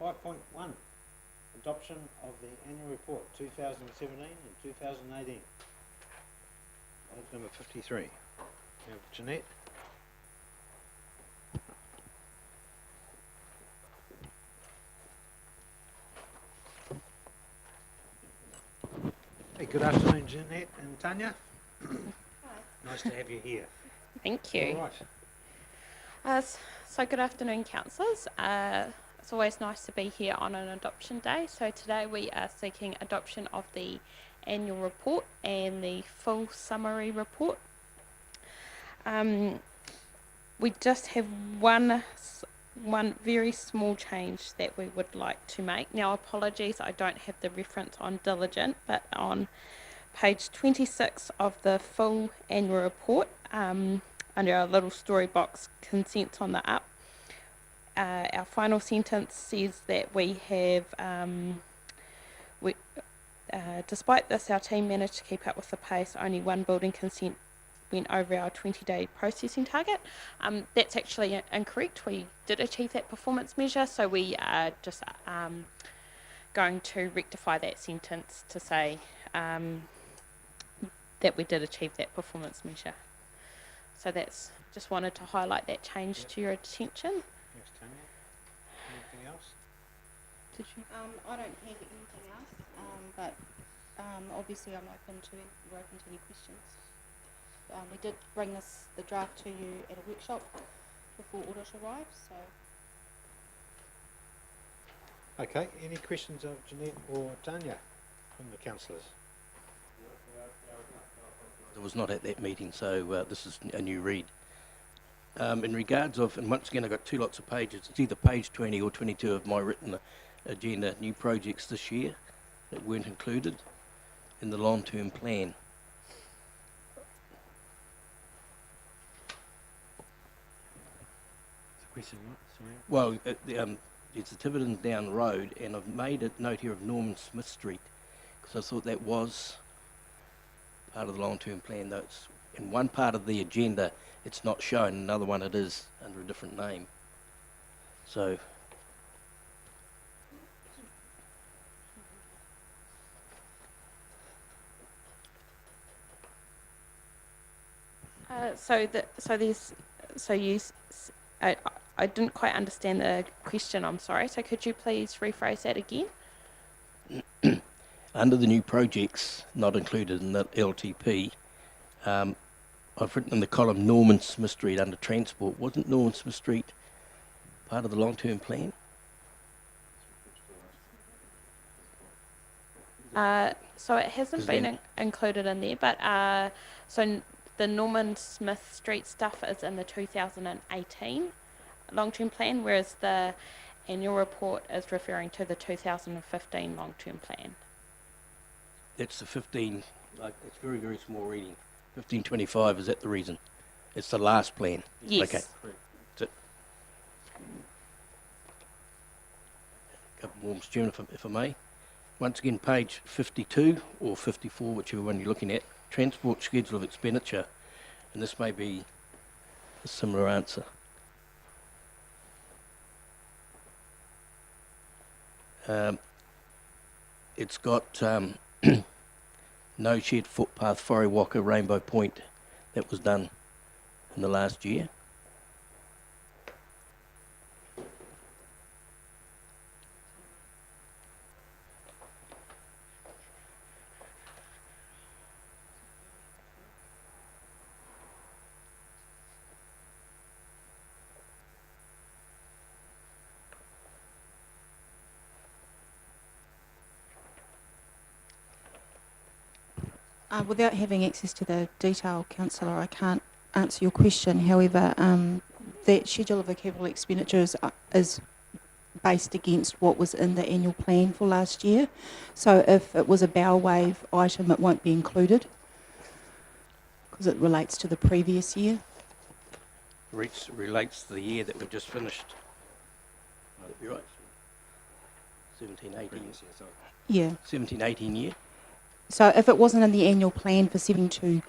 5.1, adoption of the annual report 2017 and 2018. Item number 53. We have Jeanette. Hey, good afternoon, Jeanette and Tanya. Hi. Nice to have you here. Thank you. All right. So good afternoon, councillors. It's always nice to be here on an adoption day. So today we are seeking adoption of the annual report and the full summary report. We just have one very small change that we would like to make. Now, apologies, I don't have the reference on diligent, but on page 26 of the full annual report, under our little story box, consents on the up, our final sentence says that we have, despite this, our team managed to keep up with the pace. Only one building consent went over our 20-day processing target. That's actually incorrect. We did achieve that performance measure, so we are just going to rectify that sentence to say that we did achieve that performance measure. So that's, just wanted to highlight that change to your attention. Thanks, Tanya. Anything else? Did you? I don't have anything else, but obviously we're open to any questions. We did bring the draft to you at a workshop before audit arrived, so. Okay, any questions of Jeanette or Tanya from the councillors? I was not at that meeting, so this is a new read. In regards of, and once again I've got two lots of pages, it's either page 20 or 22 of my written agenda, new projects this year that weren't included in the long-term plan. Question what? Sorry. Well, it's a Tiverton down road, and I've made a note here of Norman Smith Street because I thought that was part of the long-term plan. Though it's in one part of the agenda, it's not shown. Another one, it is under a different name. So. I didn't quite understand the question, I'm sorry. So could you please rephrase that again? Under the new projects not included in the LTP, I've written in the column Norman Smith Street under transport. Wasn't Norman Smith Street part of the long-term plan? So it hasn't been included in there, but so the Norman Smith Street stuff is in the 2018 long-term plan, whereas the annual report is referring to the 2015 long-term plan. That's the 15, like, it's very, very small reading. 1525, is that the reason? It's the last plan? Yes. Okay. That's it. A couple more, Mr. Chairman, if I may. Once again, page 52 or 54, whichever one you're looking at, transport schedule of expenditure. And this may be a similar answer. It's got no shared footpath, Whare Rainbow Point, that was done in the last year. Without having access to the detail, Councillor, I can't answer your question. However, that schedule of the capital expenditure is based against what was in the annual plan for last year. So if it was a bow wave item, it won't be included because it relates to the previous year. Relates to the year that we've just finished. Might that be right? 17, 18. Yeah. 17, 18 year. So if it wasn't in the annual plan for 72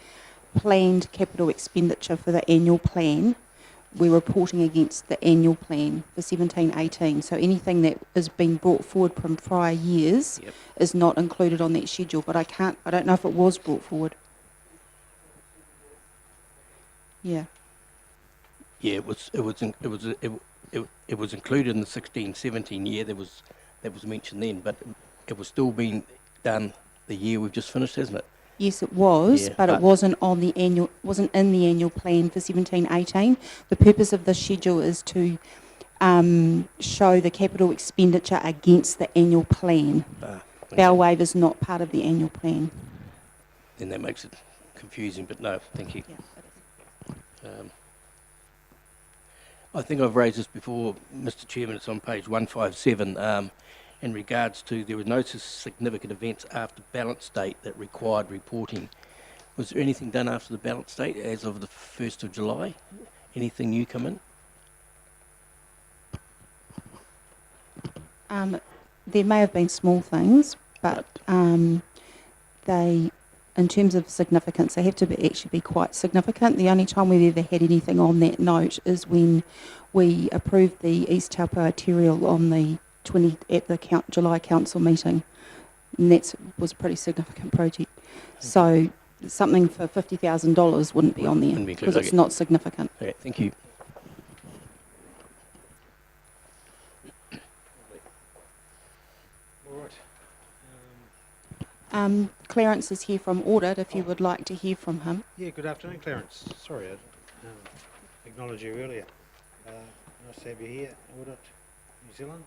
planned capital expenditure for the annual plan, we're reporting against the annual plan for 17-18. So anything that is being brought forward from prior years Yep. is not included on that schedule. But I don't know if it was brought forward. Yeah. Yeah, it was included in the 16-17 year. That was mentioned then, but it was still being done the year we've just finished, hasn't it? Yes, it was, Yeah, but it but- wasn't in the annual plan for 17-18. The purpose of the schedule is to show the capital expenditure against the annual plan. Okay. Bow wave is not part of the annual plan. Then that makes it confusing, but no, thank you. I think I've raised this before, Mr. Chairman. It's on page 157 in regards to there were no significant events after balance date that required reporting. Was there anything done after the balance date as of the 1st of July? Anything new come in? There may have been small things, but they, in terms of significance, they have to actually be quite significant. The only time we've ever had anything on that note is when we approved the East Taupo arterial on the July council meeting, and that was a pretty significant project. So something for $50,000 wouldn't be on there Wouldn't be because included, it's okay. not significant. Okay, thank you. All right. Clarence is here from Audit, if you would like to hear from him. Yeah, good afternoon, Clarence. Sorry, I acknowledged you earlier. Nice to have you here, Audit New Zealand.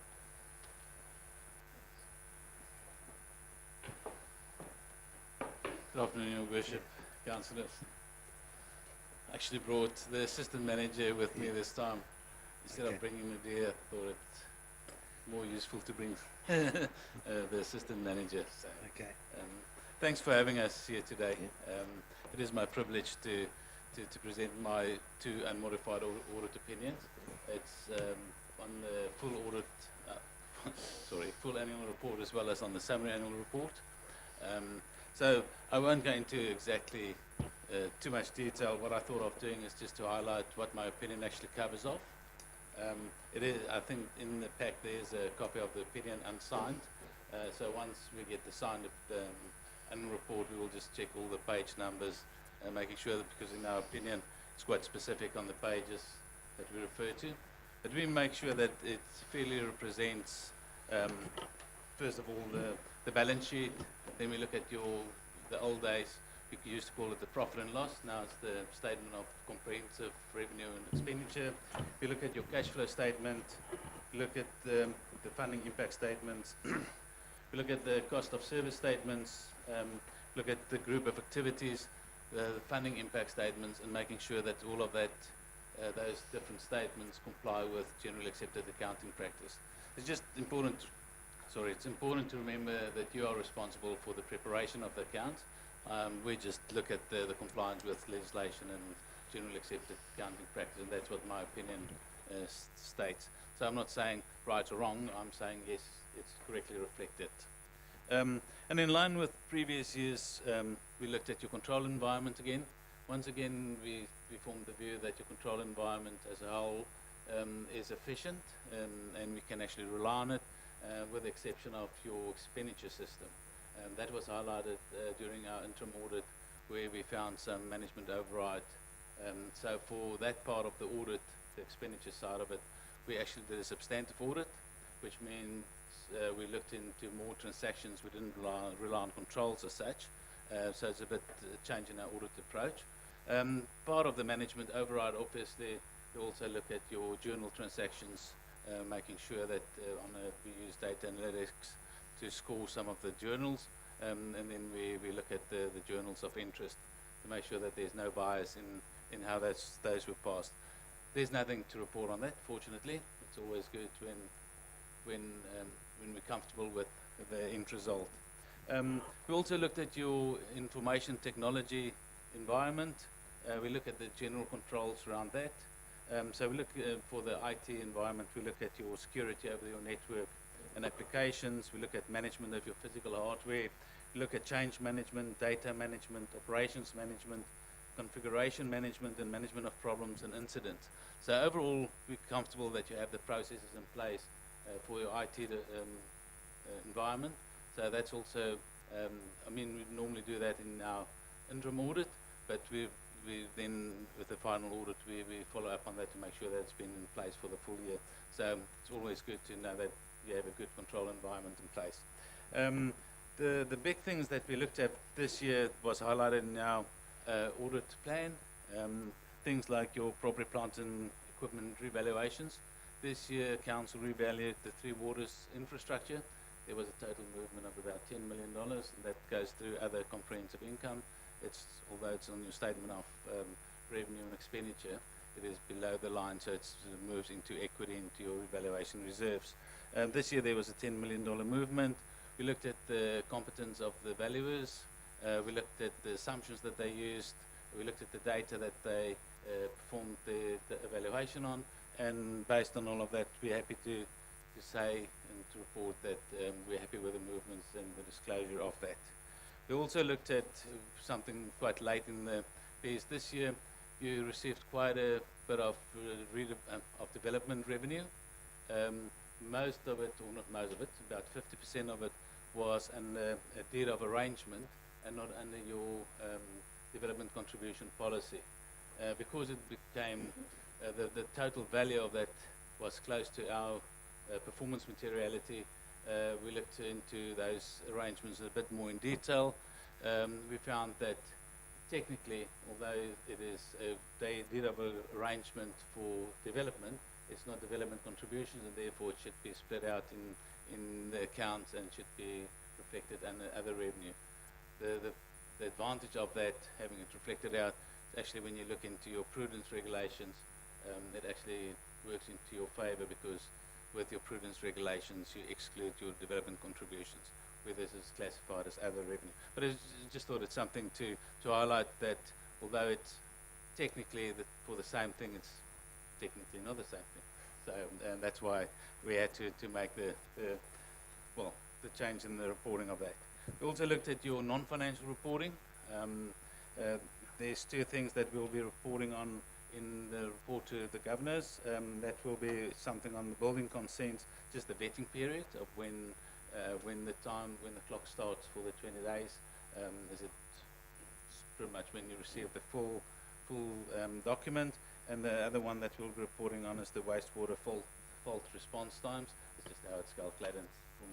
Good afternoon, Your Worship, Councillors. I actually brought the assistant manager with me this time. Instead of bringing Nadia, I thought it's more useful to bring the assistant manager. So, Okay. thanks for having us here today. It is my privilege to present my two unmodified audit opinions. It's on the full audit, full annual report as well as on the summary annual report. So I won't go into exactly too much detail. What I thought of doing is just to highlight what my opinion actually covers off. It is, I think in the pack there's a copy of the opinion unsigned. So once we get the signed annual report, we will just check all the page numbers and making sure that, because in our opinion it's quite specific on the pages that we refer to. But we make sure that it fairly represents, first of all, the balance sheet. Then we look at the old days, we used to call it the profit and loss. Now it's the statement of comprehensive revenue and expenditure. We look at your cash flow statement, look at the funding impact statements, we look at the cost of service statements, look at the group of activities, the funding impact statements, and making sure that all of that, those different statements comply with generally accepted accounting practice. It's just important, it's important to remember that you are responsible for the preparation of the account. We just look at the compliance with legislation and generally accepted accounting practice, and that's what my opinion states. So I'm not saying right or wrong, I'm saying yes, it's correctly reflected. And in line with previous years, we looked at your control environment again. Once again, we formed the view that your control environment as a whole is efficient, and we can actually rely on it, with the exception of your expenditure system. That was highlighted during our interim audit, where we found some management override. So for that part of the audit, the expenditure side of it, we actually did a substantive audit, which means we looked into more transactions. We didn't rely on controls as such. So it's a bit change in our audit approach. Part of the management override, obviously, we also look at your journal transactions, making sure that we use data analytics to score some of the journals, and then we look at the journals of interest to make sure that there's no bias in how those were passed. There's nothing to report on that, fortunately. It's always good when we're comfortable with the end result. We also looked at your information technology environment. We look at the general controls around that. So we look for the IT environment. We look at your security over your network and applications. We look at management of your physical hardware. We look at change management, data management, operations management, configuration management and management of problems and incidents. So overall, we're comfortable that you have the processes in place for your IT environment. So that's also, I mean, we normally do that in our interim audit, but we then, with the final audit, we follow up on that to make sure that it's been in place for the full year. So it's always good to know that you have a good control environment in place. The big things that we looked at this year was highlighted in our audit plan. Things like your property, plant and equipment revaluations. This year, council revalued the Three Waters infrastructure. There was a total movement of about $10 million, and that goes through other comprehensive income. Although it's on your statement of revenue and expenditure, it is below the line, so it moves into equity, into your revaluation reserves. This year there was a $10 million movement. We looked at the competence of the valuers. We looked at the assumptions that they used. We looked at the data that they performed the evaluation on, and based on all of that, we're happy to say and to report that we're happy with the movements and the disclosure of that. We also looked at something quite late in the piece this year. You received quite a bit of development revenue. Most of it, or not most of it, about 50% of it was a deed of arrangement and not under your development contribution policy. Because it became, the total value of that was close to our performance materiality, we looked into those arrangements a bit more in detail. We found that technically, although it is a deed of arrangement for development, it's not development contributions, and therefore it should be split out in the accounts and should be reflected under other revenue. The advantage of that, having it reflected out, is actually when you look into your prudence regulations, it actually works into your favor, because with your prudence regulations you exclude your development contributions, where this is classified as other revenue. But I just thought it's something to highlight, that although it's technically for the same thing, it's technically not the same thing. So, and that's why we had to make the change in the reporting of that. We also looked at your non-financial reporting. There's two things that we'll be reporting on in the report to the governors. That will be something on the building consents, just the vetting period of when the clock starts for the 20 days. Is it pretty much when you receive the full document? And the other one that we'll be reporting on is the wastewater fault response times. It's just how it's calculated, from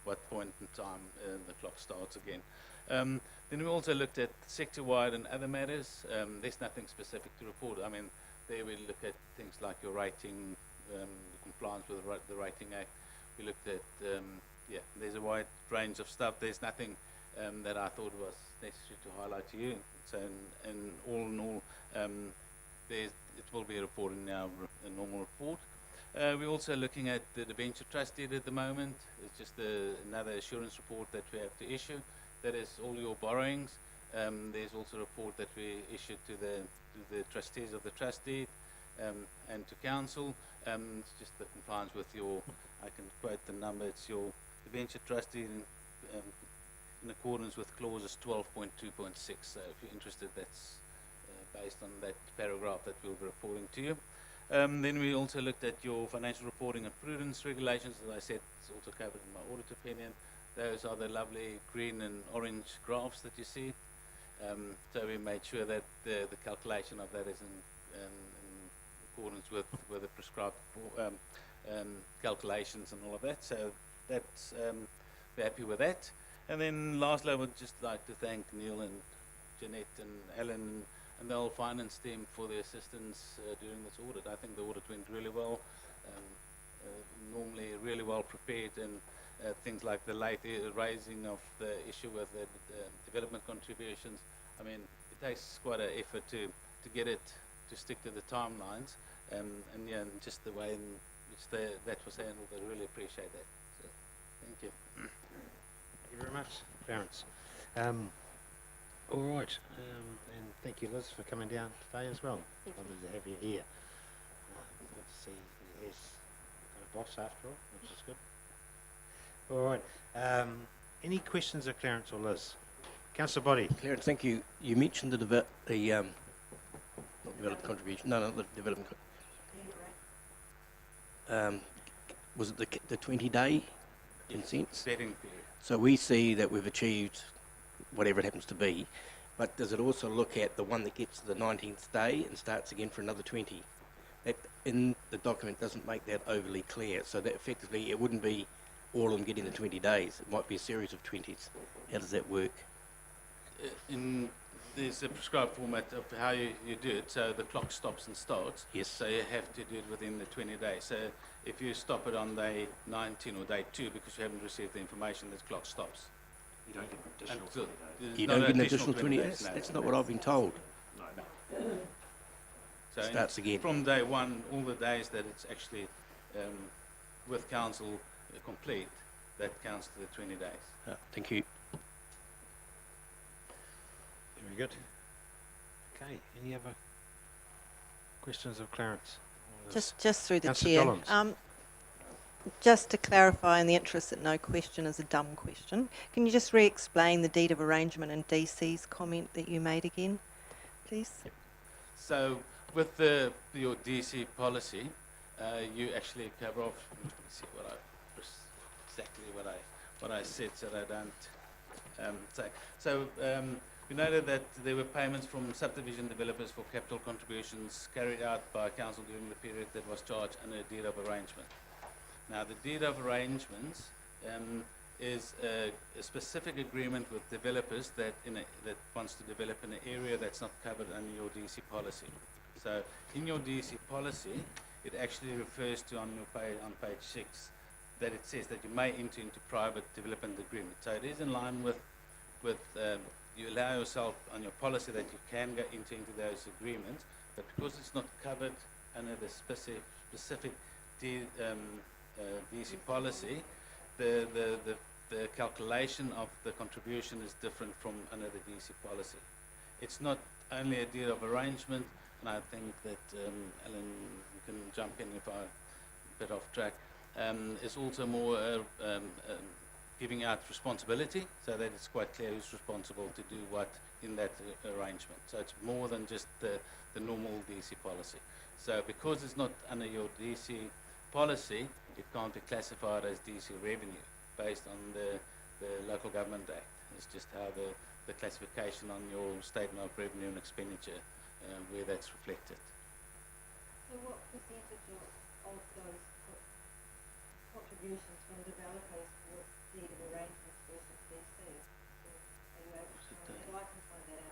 what point in time the clock starts again. Then we also looked at sector-wide and other matters. There's nothing specific to report. I mean, there we look at things like your rating, compliance with the Rating Act. We looked at, there's a wide range of stuff. There's nothing that I thought was necessary to highlight to you. So, in all, it will be reported in our normal report. We're also looking at the debenture trust deed at the moment. It's just another assurance report that we have to issue. That is all your borrowings. There's also a report that we issued to the trustees of the trust deed and to council. It's just the compliance with your, I can quote the number, it's your debenture trust deed in accordance with clauses 12.2.6. So if you're interested, that's based on that paragraph that we'll be reporting to you. Then we also looked at your financial reporting and prudence regulations. As I said, it's also covered in my audit opinion. Those are the lovely green and orange graphs that you see. So we made sure that the calculation of that is in accordance with the prescribed calculations and all of that. So that's we're happy with that. And then lastly, I would just like to thank Neil and Jeanette and Alan and the whole finance team for their assistance during this audit. I think the audit went really well, normally really well prepared, and things like the late raising of the issue with the development contributions. I mean, it takes quite an effort to get it to stick to the timelines, and just the way in which that was handled. I really appreciate that. So, thank you. Thank you very much, Clarence. All right, and thank you, Liz, for coming down today as well. Lovely to have you here. Good to see you as a boss after all, which is good. All right, any questions of Clarence or Liz? Councillor Body. Clarence, thank you. You mentioned the Not development contribution, no, not the development. Was it the 20-day consents? Vetting period. So we see that we've achieved whatever it happens to be, but does it also look at the one that gets to the 19th day and starts again for another 20? That in the document doesn't make that overly clear, so that effectively it wouldn't be all of them getting the 20 days. It might be a series of 20s. How does that work? There's a prescribed format of how you do it, so the clock stops and starts. Yes. So you have to do it within the 20 days. So if you stop it on day 19 or day 2 because you haven't received the information, the clock stops. You don't get an additional Until- 20 days. there's You not don't an get an additional 20 days, days? no. That's not what I've been told. So Starts again. From day 1, all the days that it's actually with council complete, that counts to the 20 days. Thank you. Very good. Okay, any other questions of Clarence? Or this- Just through the Councillor chair. Collins. Just to clarify, in the interest that no question is a dumb question, can you just re-explain the deed of arrangement and DC's comment that you made again, please? So with your DC policy, you actually cover off. Let me see exactly what I said, so that I don't say. So we noted that there were payments from subdivision developers for capital contributions carried out by council during the period that was charged under a deed of arrangement. Now, the deed of arrangements is a specific agreement with developers that wants to develop in an area that's not covered under your DC policy. So, in your DC policy, it actually refers to on page 6 that it says that you may enter into private development agreement. So it is in line with you allow yourself on your policy that you can enter into those agreements, but because it's not covered under the specific DC policy, the calculation of the contribution is different from under the DC policy. It's not only a deed of arrangement, and I think that Alan, you can jump in if I'm a bit off track. It's also more giving out responsibility, so that it's quite clear who's responsible to do what in that arrangement. So it's more than just the normal DC policy. So because it's not under your DC policy, it can't be classified as DC revenue based on the Local Government Act. It's just how the classification on your statement of revenue and expenditure, where that's reflected. So what percentage of those contributions from developers were deed of arrangements versus DC? Are you able to find that? I can find that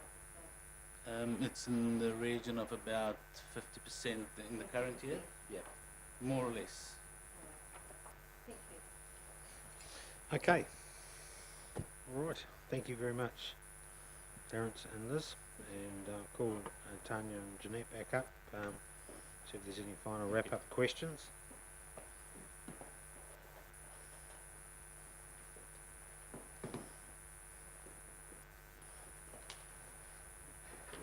out. It's in the region of about 50% in the current year. Yeah, more or less. Thank you. Okay. All right. Thank you very much, Terence and Liz. And I'll call Tanya and Jeanette back up. See if there's any final wrap-up questions.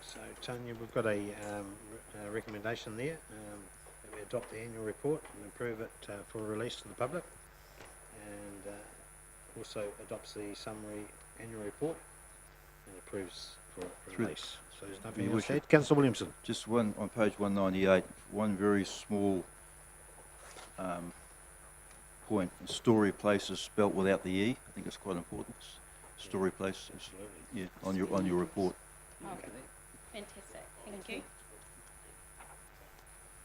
So, Tanya, we've got a recommendation there that we adopt the annual report and approve it for release to the public, and also adopts the summary annual report and approves for release. So there's nothing Your else to Worship. add. Councillor Williamson. Just one on page 198, one very small point. Story place is spelt without the E. I think it's quite important. Story place is, Absolutely. yeah, on your report. Okay. Fantastic. Thank you.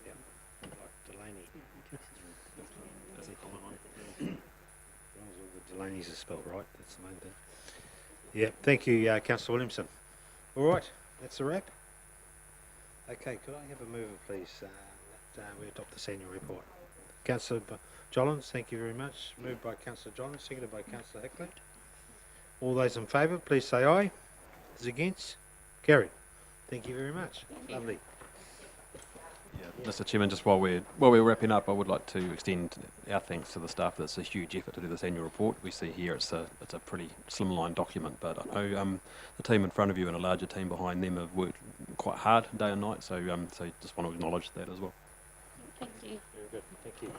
Yeah. Like Delaney. That's a common one. As long as all the Delaney's are spelled right, that's the main thing. Yeah, thank you, Councillor Williamson. All right, that's a wrap. Okay, could I have a mover, please, that we adopt this annual report? Councillor Jollins, thank you very much. Moved by Councillor Jollins, seconded by Councillor Hickley. All those in favour, please say aye. Those against? Carried. Thank you very much. Lovely. Yeah, Mr. Chairman, just while we're wrapping up, I would like to extend our thanks to the staff. That's a huge effort to do this annual report. We see here it's a pretty slimline document, but I know the team in front of you and a larger team behind them have worked quite hard day and night. So just want to acknowledge that as well. Thank you. Very good, thank you.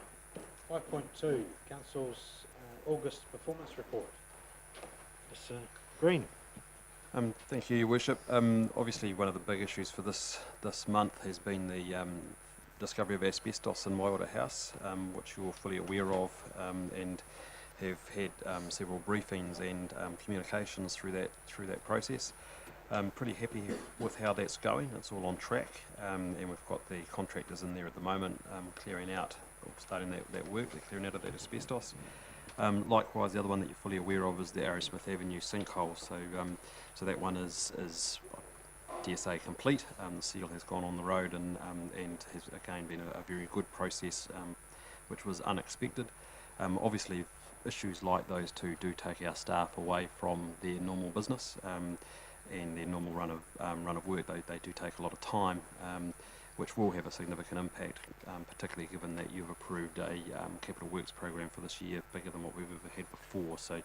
5.2, Council's August performance report. Mr. Green. Thank you, Your Worship. Obviously, one of the big issues for this month has been the discovery of asbestos in Waiora House, which you're fully aware of, and have had several briefings and communications through that process. Pretty happy with how that's going. It's all on track, and we've got the contractors in there at the moment clearing out, or starting that work. They're clearing out of that asbestos. Likewise, the other one that you're fully aware of is the Arrow Smith Avenue sinkhole. So that one is dare say complete. The seal has gone on the road and has again been a very good process, which was unexpected. Obviously, issues like those two do take our staff away from their normal business and their normal run of work. They do take a lot of time, which will have a significant impact, particularly given that you've approved a capital works program for this year bigger than what we've ever had before. So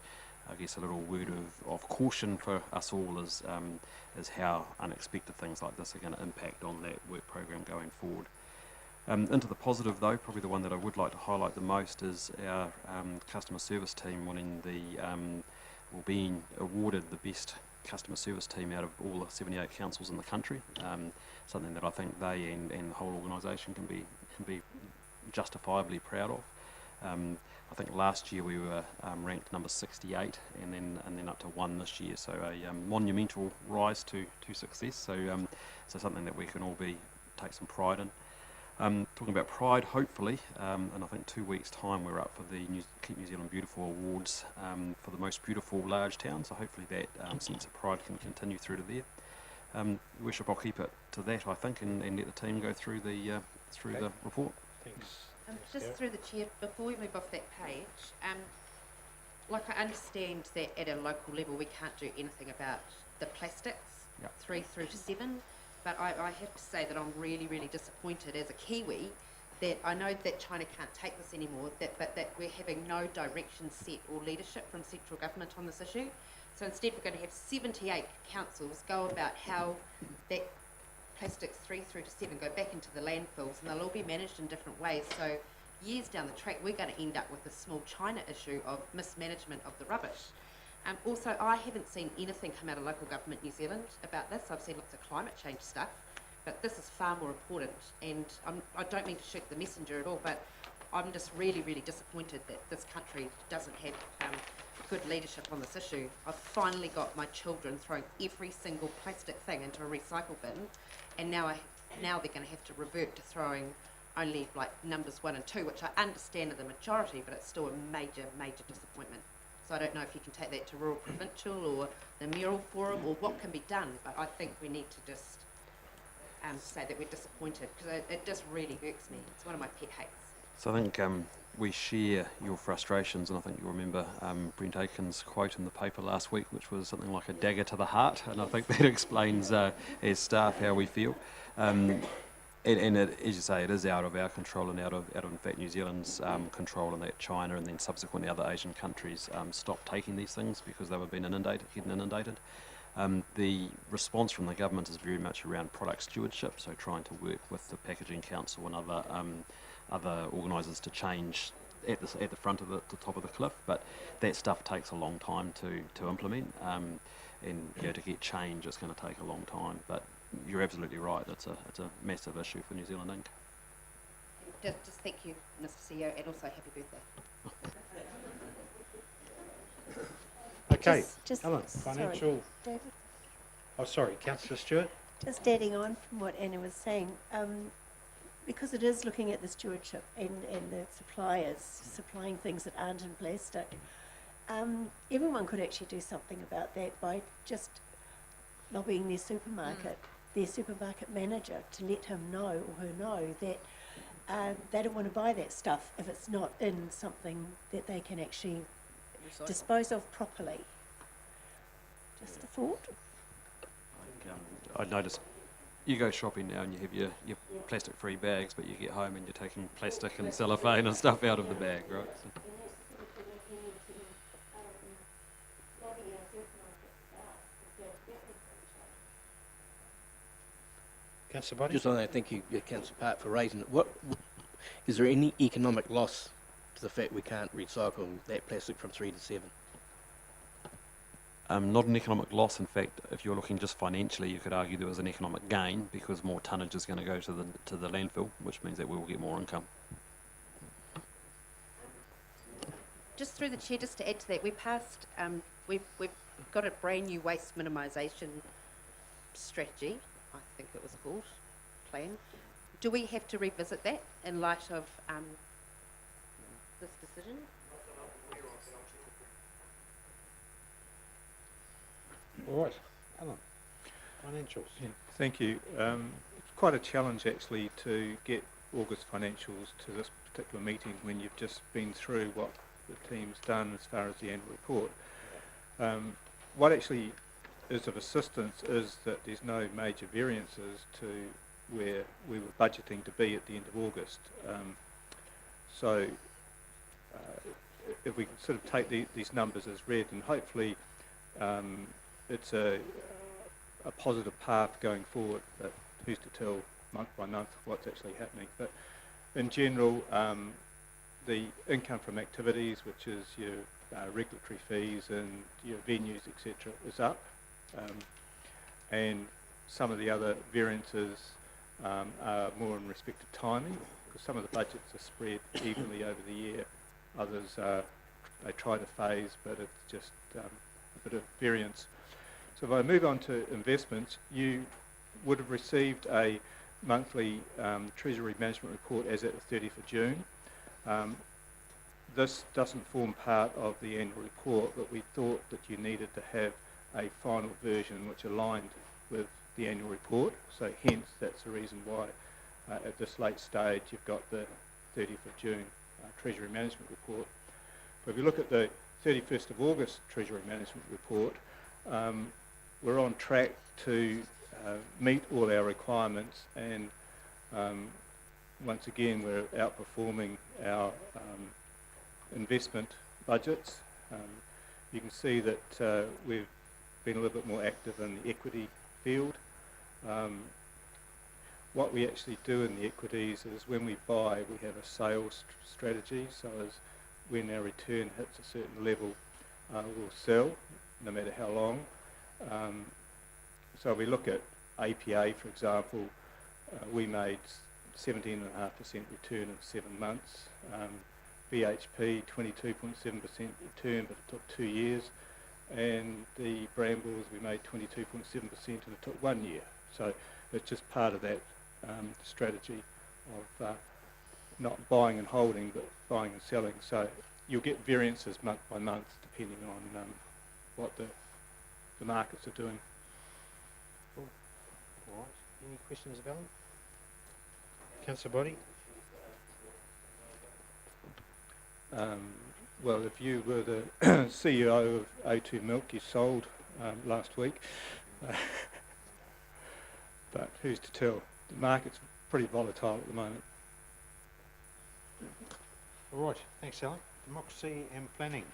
I guess a little word of caution for us all is how unexpected things like this are going to impact on that work program going forward. Into the positive though, probably the one that I would like to highlight the most is our customer service team winning being awarded the best customer service team out of all the 78 councils in the country. Something that I think they and the whole organisation can be justifiably proud of. I think last year we were ranked number 68 and then up to 1 this year, so a monumental rise to success. So something that we can all take some pride in. Talking about pride, hopefully, in I think 2 weeks' time we're up for the Keep New Zealand Beautiful Awards for the most beautiful large town, so hopefully that sense of pride can continue through to there. Worship, I'll keep it to that, I think, and let the team go through the report. Thanks. Just Sarah. through the chair, before we move off that page, like I understand that at a local level we can't do anything about the plastics, Yep. 3 through to 7, but I have to say that I'm really, really disappointed as a Kiwi that I know that China can't take this anymore, but that we're having no direction set or leadership from central government on this issue. So instead we're going to have 78 councils go about how that plastics 3 through to 7 go back into the landfills, and they'll all be managed in different ways. So years down the track, we're going to end up with a small China issue of mismanagement of the rubbish. Also, I haven't seen anything come out of local government New Zealand about this. I've seen lots of climate change stuff, but this is far more important. And I don't mean to shoot the messenger at all, but I'm just really, really disappointed that this country doesn't have good leadership on this issue. I've finally got my children throwing every single plastic thing into a recycle bin, and now they're going to have to revert to throwing only like numbers 1 and 2, which I understand are the majority, but it's still a major, major disappointment. So I don't know if you can take that to Rural Provincial or the Mural Forum or what can be done, but I think we need to just say that we're disappointed, because it just really irks me. It's one of my pet hates. So I think we share your frustrations, and I think you'll remember Brent Aiken's quote in the paper last week, which was something like a dagger to the heart, and I think that explains as staff how we feel. And it, as you say, it is out of our control and out of in fact New Zealand's control, and that China and then subsequently other Asian countries stopped taking these things because they were getting inundated. The response from the government is very much around product stewardship, so trying to work with the Packaging Council and other organisers to change at the front of the top of the cliff, but that stuff takes a long time to implement, and to get change it's going to take a long time. But you're absolutely right. It's a massive issue for New Zealand Inc. Just thank you, Mr. CEO, and also happy birthday. Okay, Just Helen, sorry, financial. David, Oh, sorry, Councillor Stewart. just adding on from what Anna was saying, because it is looking at the stewardship and the suppliers supplying things that aren't in plastic, everyone could actually do something about that by just lobbying their supermarket manager to let him know or her know that they don't want to buy that stuff if it's not in something that they can actually dispose of properly. Just a thought. I noticed you go shopping now and you have your plastic-free bags, but you get home and you're taking plastic and cellophane and stuff out of the bag, right? So. Councillor Boddy. Just on that, thank you, Councillor Part, for raising it. Is there any economic loss to the fact we can't recycle that plastic from 3 to 7? Not an economic loss. In fact, if you're looking just financially, you could argue there was an economic gain because more tonnage is going to go to the landfill, which means that we will get more income. Just through the chair, just to add to that, we passed, we've got a brand new waste minimisation strategy, I think it was called, plan. Do we have to revisit that in light of this decision? All right, Alan, financials. Yeah, thank you. It's quite a challenge actually to get August financials to this particular meeting when you've just been through what the team's done as far as the annual report. What actually is of assistance is that there's no major variances to where we were budgeting to be at the end of August. So if we can sort of take these numbers as read, and hopefully it's a positive path going forward, but who's to tell month by month what's actually happening. But in general, the income from activities, which is your regulatory fees and your venues, etc., is up. And some of the other variances are more in respect of timing, because some of the budgets are spread evenly over the year. Others, they try to phase, but it's just a bit of variance. So if I move on to investments, you would have received a monthly Treasury Management Report as at the 30th of June. This doesn't form part of the annual report, but we thought that you needed to have a final version which aligned with the annual report. So hence, that's the reason why at this late stage you've got the 30th of June Treasury Management Report. But if you look at the 31st of August Treasury Management Report, we're on track to meet all our requirements, and once again we're outperforming our investment budgets. You can see that we've been a little bit more active in the equity field. What we actually do in the equities is when we buy, we have a sales strategy, so as when our return hits a certain level, we'll sell, no matter how long. So we look at APA, for example, we made 17.5% return in 7 months. BHP, 22.7% return, but it took 2 years. And the Brambles, we made 22.7% and it took 1 year. So it's just part of that strategy of not buying and holding, but buying and selling. So you'll get variances month by month depending on what the markets are doing. Cool. All right. Any questions about it? Councillor Body? Well, if you were the CEO of A2 Milk, you sold last week. But who's to tell? The market's pretty volatile at the moment. All right. Thanks, Alan. Democracy and planning.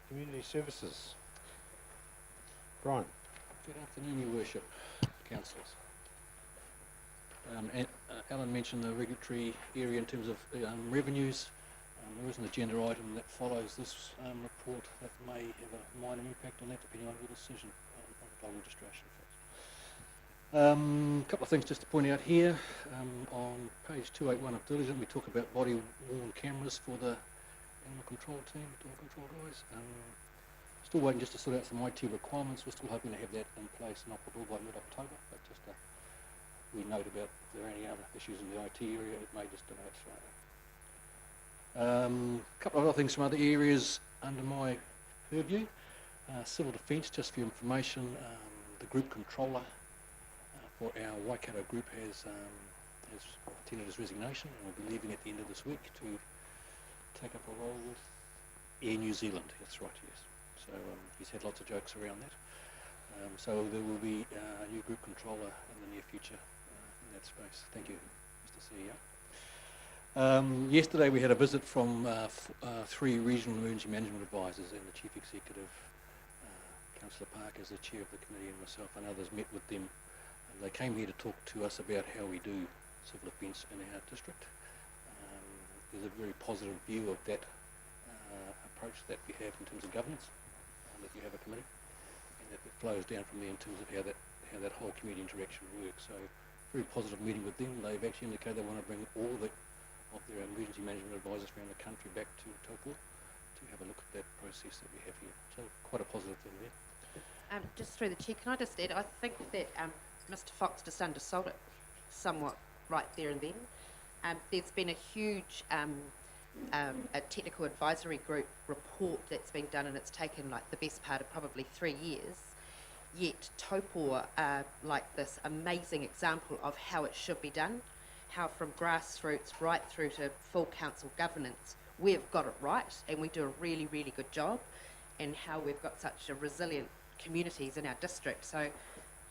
Community services. Brian. Good afternoon, Your Worship, Councillors. Alan mentioned the regulatory area in terms of revenues. There is an agenda item that follows this report that may have a minor impact on that, depending on your decision on the whole registration fees. A couple of things just to point out here. On page 281 of diligent, we talk about body-worn cameras for the animal control team, dog control guys. Still waiting just to sort out some IT requirements. We're still hoping to have that in place and operable by mid-October, but just we note about if there are any other issues in the IT area, it may just delay it slightly. A couple of other things from other areas under my purview. Civil defence, just for your information, the group controller for our Waikato group has tendered his resignation and will be leaving at the end of this week to take up a role with Air New Zealand. That's right, yes. So he's had lots of jokes around that. So there will be a new group controller in the near future that space. Thank you, Mr. CEO. Yesterday we had a visit from 3 regional emergency management advisors and the Chief Executive, Councillor Park as the Chair of the committee, and myself and others met with them. They came here to talk to us about how we do civil defence in our district. There's a very positive view of that approach that we have in terms of governance, that you have a committee, and that it flows down from there in terms of how that whole community interaction works. So very positive meeting with them. They've actually indicated they want to bring all of their emergency management advisors around the country back to Taupo to have a look at that process that we have here. So quite a positive thing there. Just through the chair, can I just add, I think that Mr. Fox just undersold it somewhat right there and then. There's been a huge a technical advisory group report that's been done, and it's taken like the best part of probably 3 years. Yet Taupo are like this amazing example of how it should be done, how from grassroots right through to full council governance, we've got it right and we do a really, really good job, and how we've got such a resilient communities in our district. So,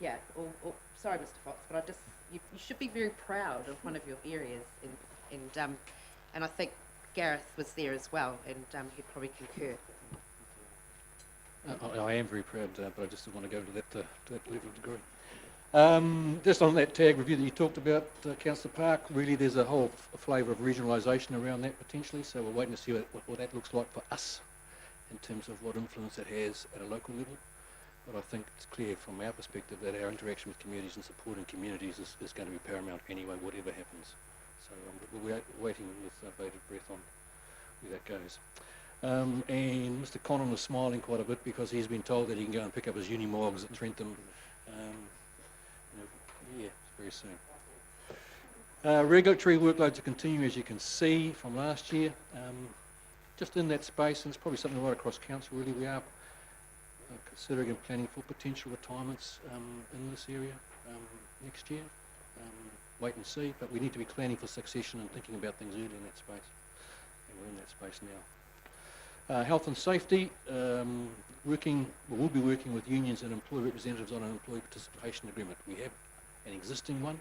yeah, sorry, Mr. Fox, but you should be very proud of one of your areas, and I think Gareth was there as well, and he'd probably concur. I am very proud, but I just didn't want to go to that level of degree. Just on that tag review that you talked about, Councillor Park, really there's a whole flavour of regionalisation around that potentially, so we're waiting to see what that looks like for us in terms of what influence it has at a local level. But I think it's clear from our perspective that our interaction with communities and supporting communities is going to be paramount anyway, whatever happens. So we're waiting with bated breath on where that goes. And Mr. Connon is smiling quite a bit because he's been told that he can go and pick up his Unimogs at Trentham. Yeah, very soon. Regulatory workloads are continuing, as you can see from last year. Just in that space, and it's probably something right across council really, we are considering and planning for potential retirements in this area next year. Wait and see, but we need to be planning for succession and thinking about things early in that space, and we're in that space now. Health and safety, we'll be working with unions and employee representatives on an employee participation agreement. We have an existing one,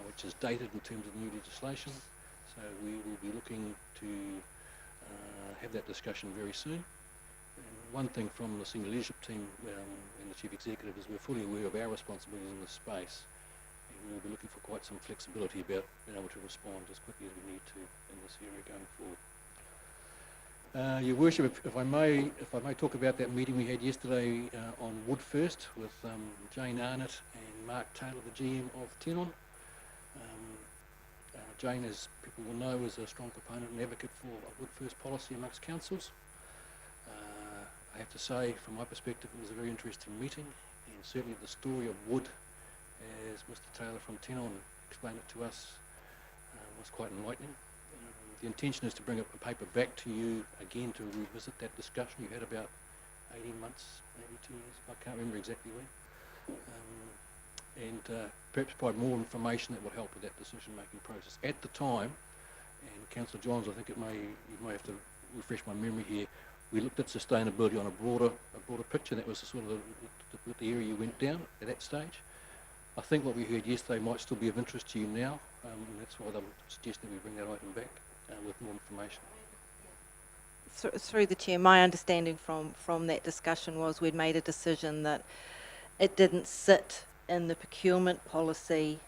which is dated in terms of new legislation, so we will be looking to have that discussion very soon. And one thing from the senior leadership team and the Chief Executive is we're fully aware of our responsibilities in this space, and we'll be looking for quite some flexibility about being able to respond as quickly as we need to in this area going forward. Your Worship, if I may talk about that meeting we had yesterday on Wood First with Jane Arnott and Mark Taylor, the GM of Tenon. Jane, as people will know, is a strong proponent and advocate for a Wood First policy amongst councils. I have to say, from my perspective, it was a very interesting meeting, and certainly the story of wood, as Mr. Taylor from Tenon explained it to us, was quite enlightening. The intention is to bring a paper back to you again to revisit that discussion you had about 18 months, maybe 2 years, I can't remember exactly when, and perhaps provide more information that will help with that decision-making process. At the time, and Councillor Johns, I think you may have to refresh my memory here, we looked at sustainability on a broader picture. That was the sort of the area you went down at that stage. I think what we heard yesterday might still be of interest to you now, and that's why they were suggesting we bring that item back with more information. Through the chair, my understanding from that discussion was we'd made a decision that it didn't sit in the procurement policy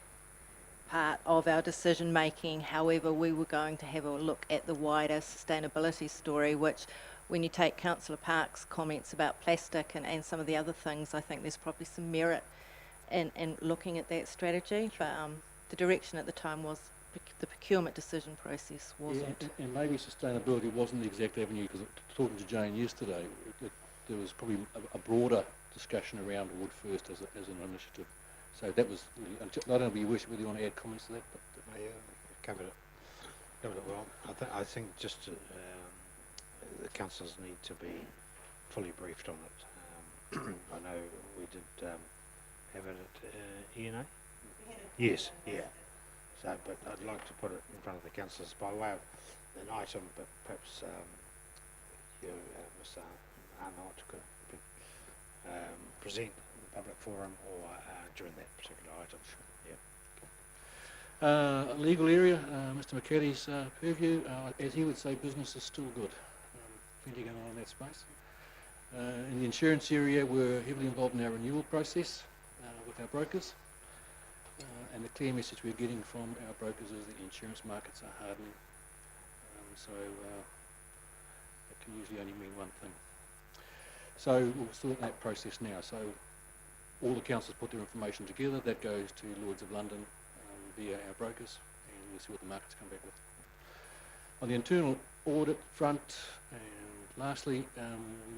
part of our decision making. However, we were going to have a look at the wider sustainability story, which when you take Councillor Park's comments about plastic and some of the other things, I think there's probably some merit in looking at that strategy. But the direction at the time was the procurement decision process wasn't. Yeah, and maybe sustainability wasn't the exact avenue, because talking to Jane yesterday, there was probably a broader discussion around Wood First as an initiative. So that was really, I don't know, Your Worship, whether you want to add comments to that? But yeah, covered it well. I think just the councillors need to be fully briefed on it. I know we did have it at ENA. Yes, yeah. So, but I'd like to put it in front of the councillors by way of an item, but perhaps Mr. Arnott could present in the public forum or during that particular item. Yeah. Legal area, Mr McCarty's purview. As he would say, business is still good. Plenty going on in that space. In the insurance area, we're heavily involved in our renewal process with our brokers. And the clear message we're getting from our brokers is that the insurance markets are hardening. So that can usually only mean one thing. So we're still in that process now. So all the councils put their information together. That goes to Lloyd's of London via our brokers, and we'll see what the markets come back with. On the internal audit front, and lastly,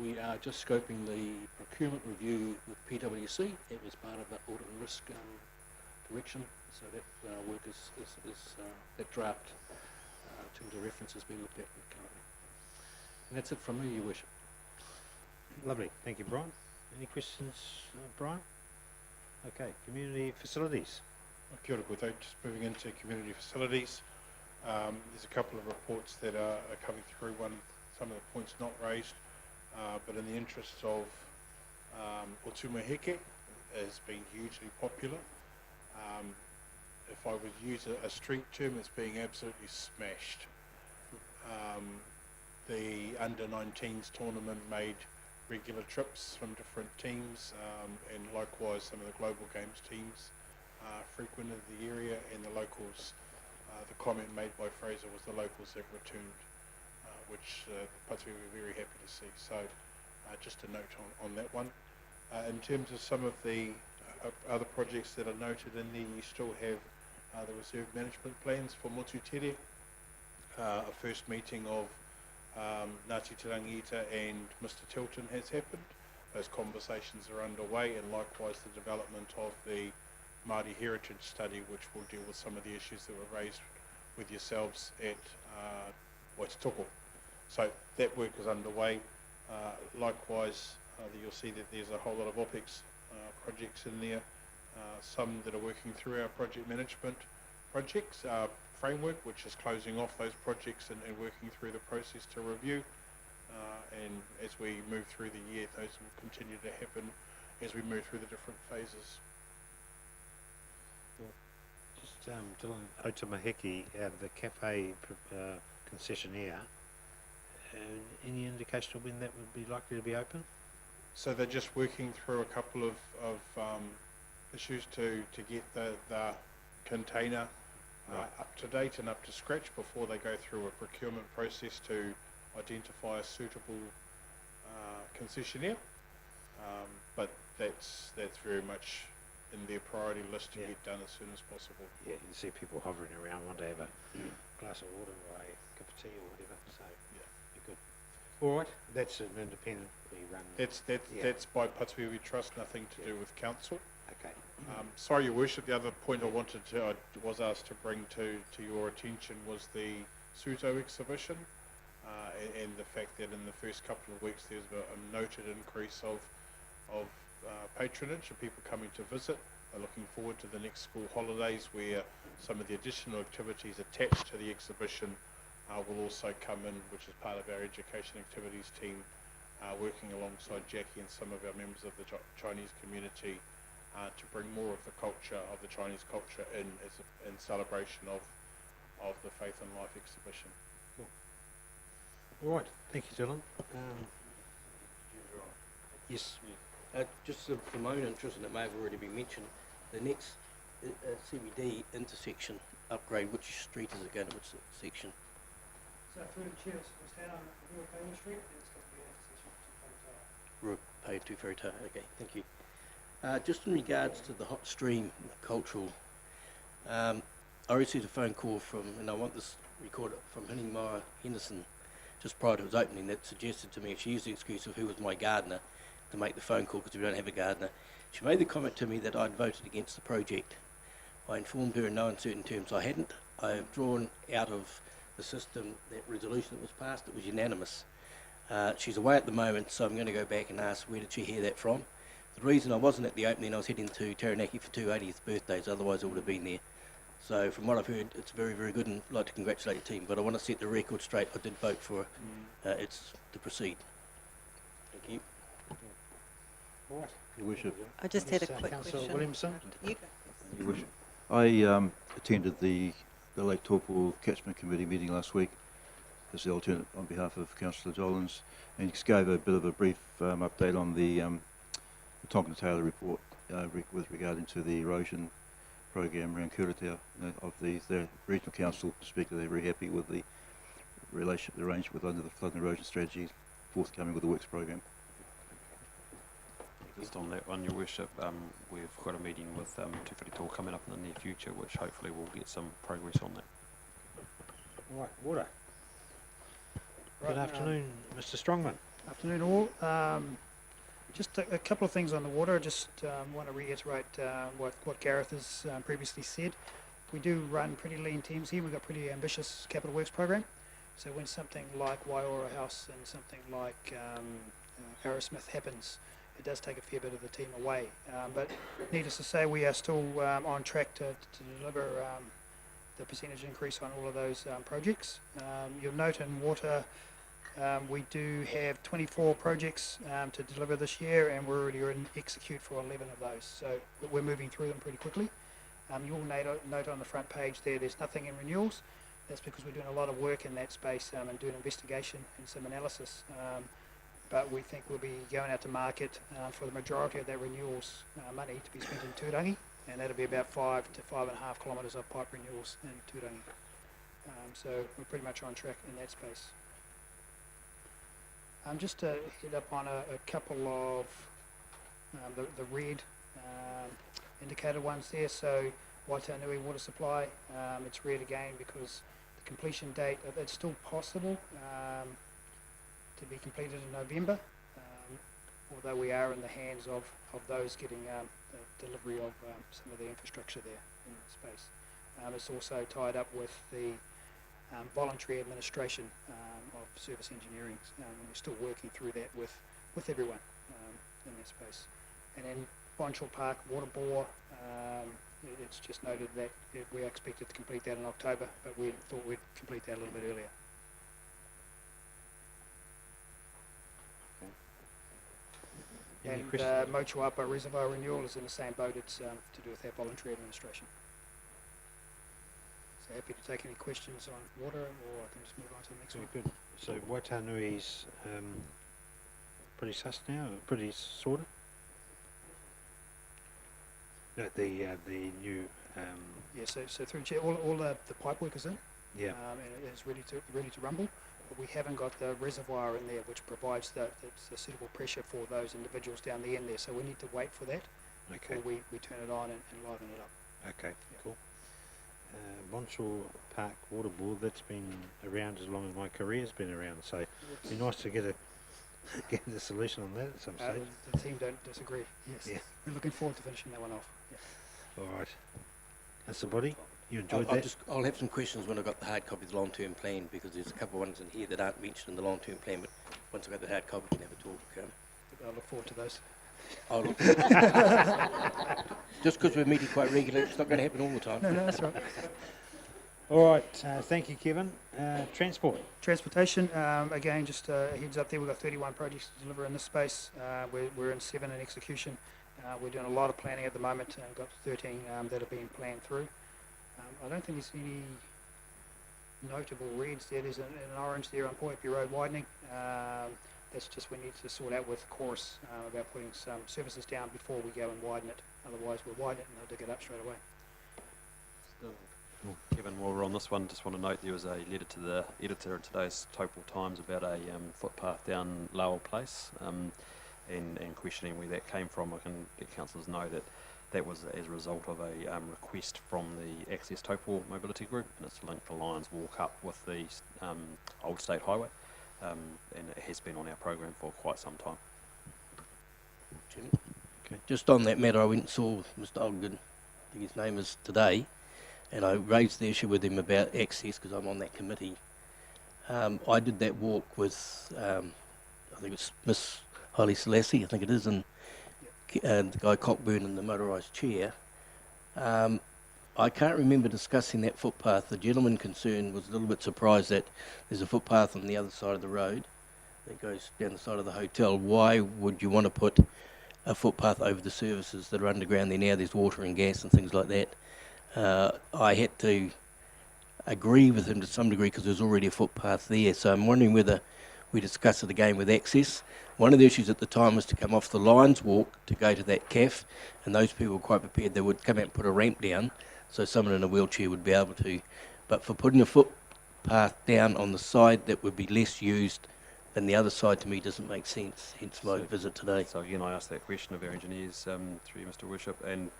we are just scoping the procurement review with PwC. It was part of the audit and risk direction, so that work is that draft in terms of references being looked at currently. And that's it from me, Your Worship. Lovely, thank you, Brian. Any questions, Brian? Okay, community facilities. Kia ora koutou. Just moving into community facilities. There's a couple of reports that are coming through. Some of the points not raised, but in the interests of Otumaheke has been hugely popular. If I would use a street term, it's being absolutely smashed. The under-19s tournament made regular trips from different teams, and likewise some of the global games teams frequented the area, and the locals, the comment made by Fraser was the locals have returned, which the Patu were very happy to see. So just a note on that one. In terms of some of the other projects that are noted in there, you still have the reserve management plans for Motutere. A first meeting of Ngāti Turangi-Ita and Mr Tilton has happened. Those conversations are underway, and likewise the development of the Māori Heritage Study, which will deal with some of the issues that were raised with yourselves at Waitotoko. So that work is underway. Likewise, you'll see that there's a whole lot of OPEX projects in there, some that are working through our project management projects framework, which is closing off those projects and working through the process to review. And as we move through the year, those will continue to happen as we move through the different phases. Just Dylan Otumaheke, the cafe concessionaire, any indication of when that would be likely to be open? So they're just working through a couple of issues to get the container up to date and up to scratch before they go through a procurement process to identify a suitable concessionaire. But that's very much in their priority list to get done as soon as possible. Yeah, you see people hovering around, want to have a glass of water or a cup of tea or whatever, so yeah, you're good. All right, that's an independently run. That's by Patuiwi Trust, nothing to do with council. Okay. Sorry, Your Worship, the other point I was asked to bring to your attention was the Suto exhibition, and the fact that in the first couple of weeks there's a noted increase of patronage and people coming to visit. They're looking forward to the next school holidays, where some of the additional activities attached to the exhibition will also come in, which is part of our education activities team, working alongside Jackie and some of our members of the Chinese community to bring more of the culture, of the Chinese culture in celebration of the Faith and Life exhibition. Cool. All right, thank you, Dylan. Yes. Just for my own interest, and it may have already been mentioned, the next CBD intersection upgrade, which street is it going to, which section? So through the chair, it's down on Payne Street, and it's got to be an intersection to Ferry Tower. Okay, thank you. Just in regards to the hot stream cultural, I received a phone call from, and I want this recorded, from Hiningmara Henderson just prior to his opening, that suggested to me, she used the excuse of who was my gardener to make the phone call because we don't have a gardener. She made the comment to me that I'd voted against the project. I informed her in no uncertain terms I hadn't. I have drawn out of the system that resolution that was passed. It was unanimous. She's away at the moment, so I'm going to go back and ask where did she hear that from. The reason I wasn't at the opening, I was heading to Taranaki for 2 80th birthdays, otherwise I would have been there. So from what I've heard, it's very, very good, and I'd like to congratulate the team, but I want to set the record straight. I did vote for it's to proceed. Thank you. All right. Your Worship. I just had a Yes, quick Councillor question. Williamson. You go. Your Worship. I attended the Lake Taupo Catchment Committee meeting last week as the alternate on behalf of Councillor Dollins, and he just gave a bit of a brief update on the Tonkin Taylor report with regarding to the erosion program around Kuratau of the regional council. Speaker, they're very happy with the relationship they arranged with under the flood and erosion strategy forthcoming with the works program. Just on that one, Your Worship, we've got a meeting with Te Whare coming up in the near future, which hopefully will get some progress on that. All right, water. Right, Good afternoon, Mr. Strongman. Afternoon all. Just a couple of things on the water. I just want to reiterate what Gareth has previously said. We do run pretty lean teams here. We've got pretty ambitious capital works program. So when something like Waiora House and something like Arrowsmith happens, it does take a fair bit of the team away. But needless to say, we are still on track to deliver the percentage increase on all of those projects. You'll note in water, we do have 24 projects to deliver this year, and we're already in execute for 11 of those. So we're moving through them pretty quickly. You'll note on the front page there's nothing in renewals. That's because we're doing a lot of work in that space and doing investigation and some analysis. But we think we'll be going out to market for the majority of that renewals money to be spent in Turangi, and that'll be about 5 to 5.5 kilometres of pipe renewals in Turangi. So we're pretty much on track in that space. Just to hit up on a couple of the red indicated ones there. So Waitanui water supply, it's red again because the completion date, it's still possible to be completed in November, although we are in the hands of those getting the delivery of some of the infrastructure there in that space. It's also tied up with the voluntary administration of service engineering, and we're still working through that with everyone in that space. And then Bonchel Park water bore, it's just noted that we are expected to complete that in October, but we thought we'd complete that a little bit earlier. And Motuapa Reservoir Renewal is in the same boat. It's to do with that voluntary administration. So happy to take any questions on water, or I can just move on to the next one. Good. So Watanui's pretty sussed now, pretty sorted. No, the new. Yeah. So through Chair, all the pipe work is in. Yeah. And it is ready to rumble. But we haven't got the reservoir in there, which provides the suitable pressure for those individuals down the end there. So we need to wait for that before we turn it on and liven it up. Okay, cool. Bonchel Park Water Board, that's been around as long as my career's been around. So it'd be nice to get a solution on that at some stage. The team don't disagree. Yes. Yeah. We're looking forward to finishing that one off. Yeah. All right. That's the body. You enjoyed that? I'll have some questions when I've got the hard copy of the long-term plan, because there's a couple of ones in here that aren't mentioned in the long-term plan, but once I've got the hard copy, we can have a talk. I look forward to those. I'll look just because we're meeting quite regularly, it's not going to happen all the time. No, that's right. All right. Thank you, Kevin. Transportation, again, just a heads up there, we've got 31 projects to deliver in this space. We're in 7 in execution. We're doing a lot of planning at the moment, and got 13 that are being planned through. I don't think there's any notable reds there. There's an orange there on Poipi Road widening. That's just we need to sort out with Chorus about putting some services down before we go and widen it. Otherwise we'll widen it and they'll dig it up straight away. Kevin, while we're on this one, just want to note there was a letter to the editor in today's Taupo Times about a footpath down Lowell Place, and questioning where that came from. I can let councillors know that was as a result of a request from the Access Taupo Mobility Group, and it's linked the Lions Walk up with the Old State Highway, and it has been on our program for quite some time. Okay. Just on that matter, I went and saw Mr. Ogden, I think his name is, today, and I raised the issue with him about access because I'm on that committee. I did that walk with, I think it's Miss Haile Selassie, I think it is, and the guy Cockburn in the motorised chair. I can't remember discussing that footpath. The gentleman concerned was a little bit surprised that there's a footpath on the other side of the road that goes down the side of the hotel. Why would you want to put a footpath over the services that are underground there now? There's water and gas and things like that. I had to agree with him to some degree because there's already a footpath there. So I'm wondering whether we discuss it again with access. One of the issues at the time was to come off the Lions Walk to go to that CAF, and those people were quite prepared. They would come out and put a ramp down so someone in a wheelchair would be able to. But for putting a footpath down on the side that would be less used than the other side, to me doesn't make sense, hence my visit today. So again, I asked that question of our engineers through you, Mr. Worship, and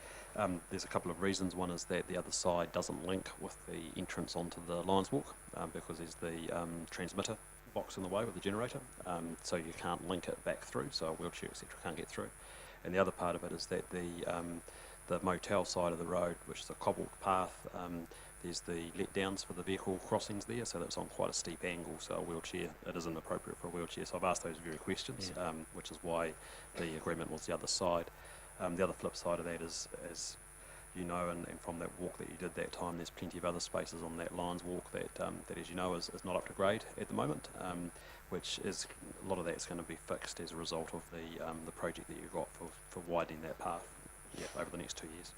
there's a couple of reasons. One is that the other side doesn't link with the entrance onto the Lions Walk because there's the transmitter box in the way with the generator, so you can't link it back through, so a wheelchair, etc., can't get through. And the other part of it is that the motel side of the road, which is a cobbled path, there's the letdowns for the vehicle crossings there, so that's on quite a steep angle, so a wheelchair, it isn't appropriate for a wheelchair. So I've asked those very questions, which is why the agreement was the other side. The other flip side of that is, as you know, and from that walk that you did that time, there's plenty of other spaces on that Lions Walk that, as you know, is not up to grade at the moment, which is, a lot of that's going to be fixed as a result of the project that you've got for widening that path over the next 2 years.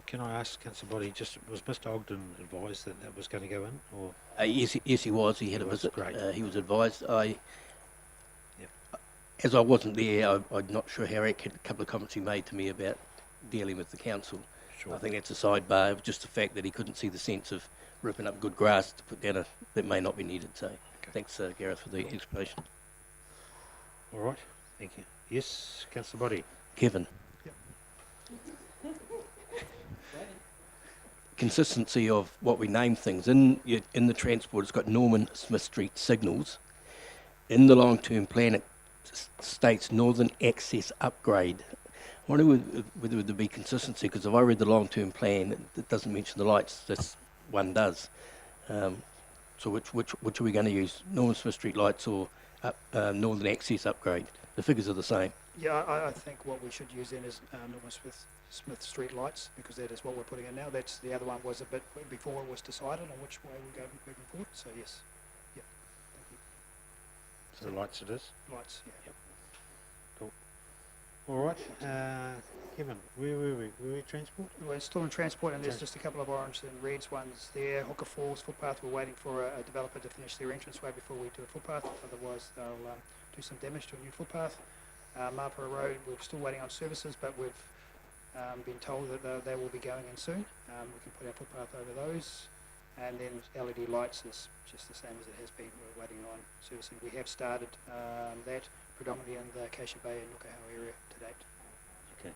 Can I ask, Councillor Body, just was Mr. Ogden advised that that was going to go in, or? Yes, he was. He had a visit. Great. He was advised. As I wasn't there, I'm not sure how accurate a couple of comments he made to me about dealing with the council. Sure. I think that's a sidebar. It was just the fact that he couldn't see the sense of ripping up good grass to put down that may not be needed. So, thanks, Gareth, for the explanation. All right, thank you. Yes, Councillor Body. Kevin. Consistency of what we name things. In the transport, it's got Norman Smith Street signals. In the long-term plan, it states Northern Access Upgrade. I wonder whether there be consistency, because if I read the long-term plan, it doesn't mention the lights. This one does. So which are we going to use? Norman Smith Street lights or Northern Access Upgrade? The figures are the same. Yeah, I think what we should use then is Norman Smith Street lights, because that is what we're putting in now. That's the other one was a bit before it was decided on which way we go moving forward. So yes, yeah. Thank you. So lights it is. Lights, yeah. Yep. Cool. All right, Kevin, where were we? Were we transport? We're still in transport, and there's just a couple of orange and reds ones there. Hooker Falls footpath. We're waiting for a developer to finish their entranceway before we do a footpath. Otherwise, they'll do some damage to a new footpath. Marlborough Road, we're still waiting on services, but we've been told that they will be going in soon. We can put our footpath over those. And then LED lights is just the same as it has been. We're waiting on servicing. We have started that predominantly in the Acacia Bay and whakaaro area to date. Okay.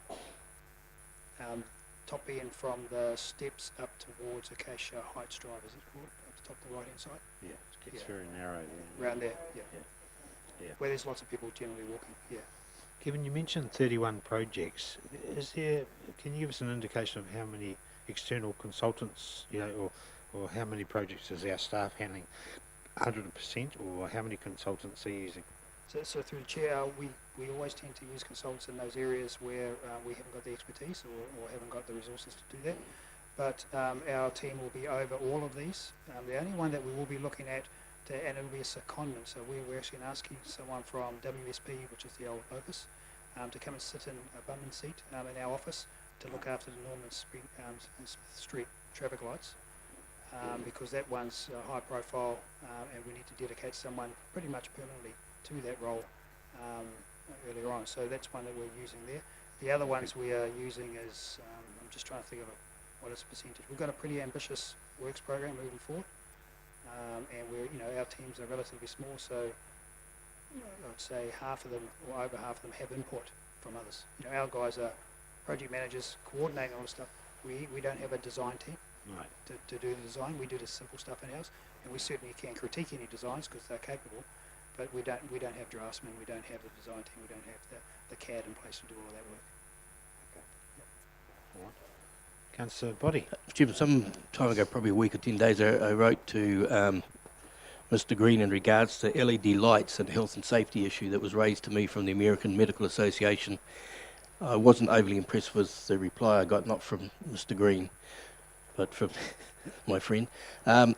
Top end from the steps up towards Acacia Heights Drive, is it called? Up the top of the right hand side? Yeah, it gets very narrow there. Around there, yeah. Yeah. Where there's lots of people generally walking, yeah. Kevin, you mentioned 31 projects. Can you give us an indication of how many external consultants, or how many projects is our staff handling 100%, or how many consultants are you using? So through the chair, we always tend to use consultants in those areas where we haven't got the expertise or haven't got the resources to do that. But our team will be over all of these. The only one that we will be looking at, and it'll be a secondment, so we're actually asking someone from WSP, which is the old office, to come and sit in a bummin seat in our office to look after the Norman Smith Street traffic lights. Because that one's high profile, and we need to dedicate someone pretty much permanently to that role earlier on. So that's one that we're using there. The other ones we are using is, I'm just trying to think of what is the percentage. We've got a pretty ambitious works program moving forward, and our teams are relatively small, so I'd say half of them, or over half of them, have input from others. Our guys are project managers, coordinating all the stuff. We don't have a design team. Right. To do the design. We do the simple stuff in-house, and we certainly can critique any designs because they're capable, but we don't have draftsmen, we don't have the design team, we don't have the CAD in place to do all of that work. Okay. Yep. All right. Councillor Body. Jim, some time ago, probably a week or 10 days, I wrote to Mr. Green in regards to LED lights and health and safety issue that was raised to me from the American Medical Association. I wasn't overly impressed with the reply I got, not from Mr. Green, but from my friend. John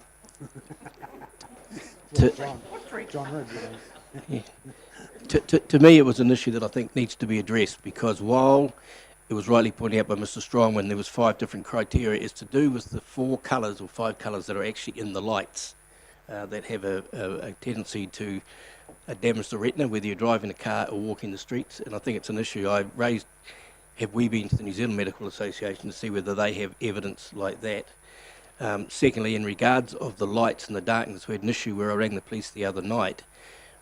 To me, it was an issue that I think needs to be addressed, because while it was rightly pointed out by Mr. Strong when there was 5 different criteria, is to do with the 4 colours or 5 colours that are actually in the lights that have a tendency to damage the retina, whether you're driving a car or walking the streets. And I think it's an issue I raised. Have we been to the New Zealand Medical Association to see whether they have evidence like that? Secondly, in regards of the lights and the darkness, we had an issue where I rang the police the other night,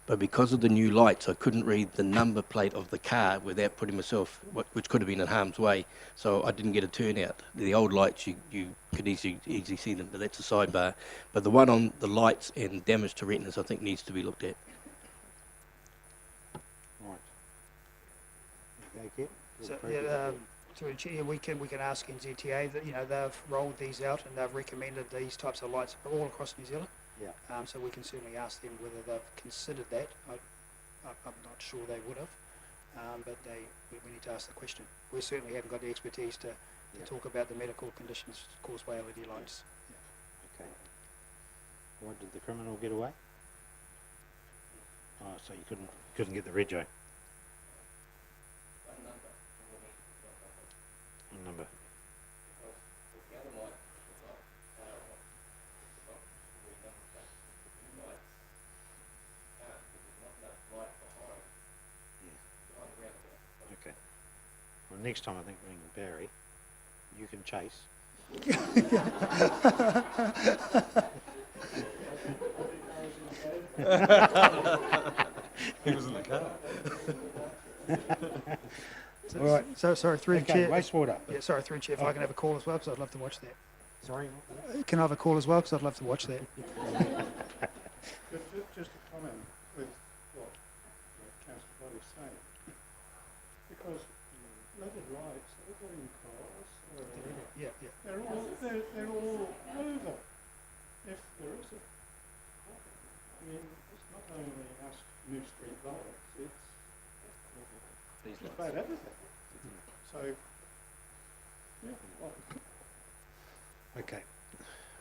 but because of the new lights, I couldn't read the number plate of the car without putting myself, which could have been in harm's way, so I didn't get a turnout. The old lights, you could easily see them, but that's a sidebar. But the one on the lights and damage to retinas, I think needs to be looked at. Right. Okay, Kit? So, through the chair, we can ask NZTA that, you know, they've rolled these out and they've recommended these types of lights all across New Zealand. Yeah. So we can certainly ask them whether they've considered that. I'm not sure they would have, but we need to ask the question. We certainly haven't got the expertise to talk about the medical conditions caused by LED lights. Okay. What, did the criminal get away? Oh, so you couldn't get the rego. What number? Okay. Well, next time I think ring Barry, you can chase. He was in the car. All right. So sorry, through the chair. Wastewater. Yeah, sorry, through the chair. If I can have a call as well, because I'd love to watch that. Sorry. Can I have a call as well, because I'd love to watch that. Just a comment with what Councillor Blood is saying, because leaded lights, they're all in cars. Yeah. They're all over. If there is a problem, I mean, it's not only us new street lights, it's about everything. So, yeah. Well, Okay.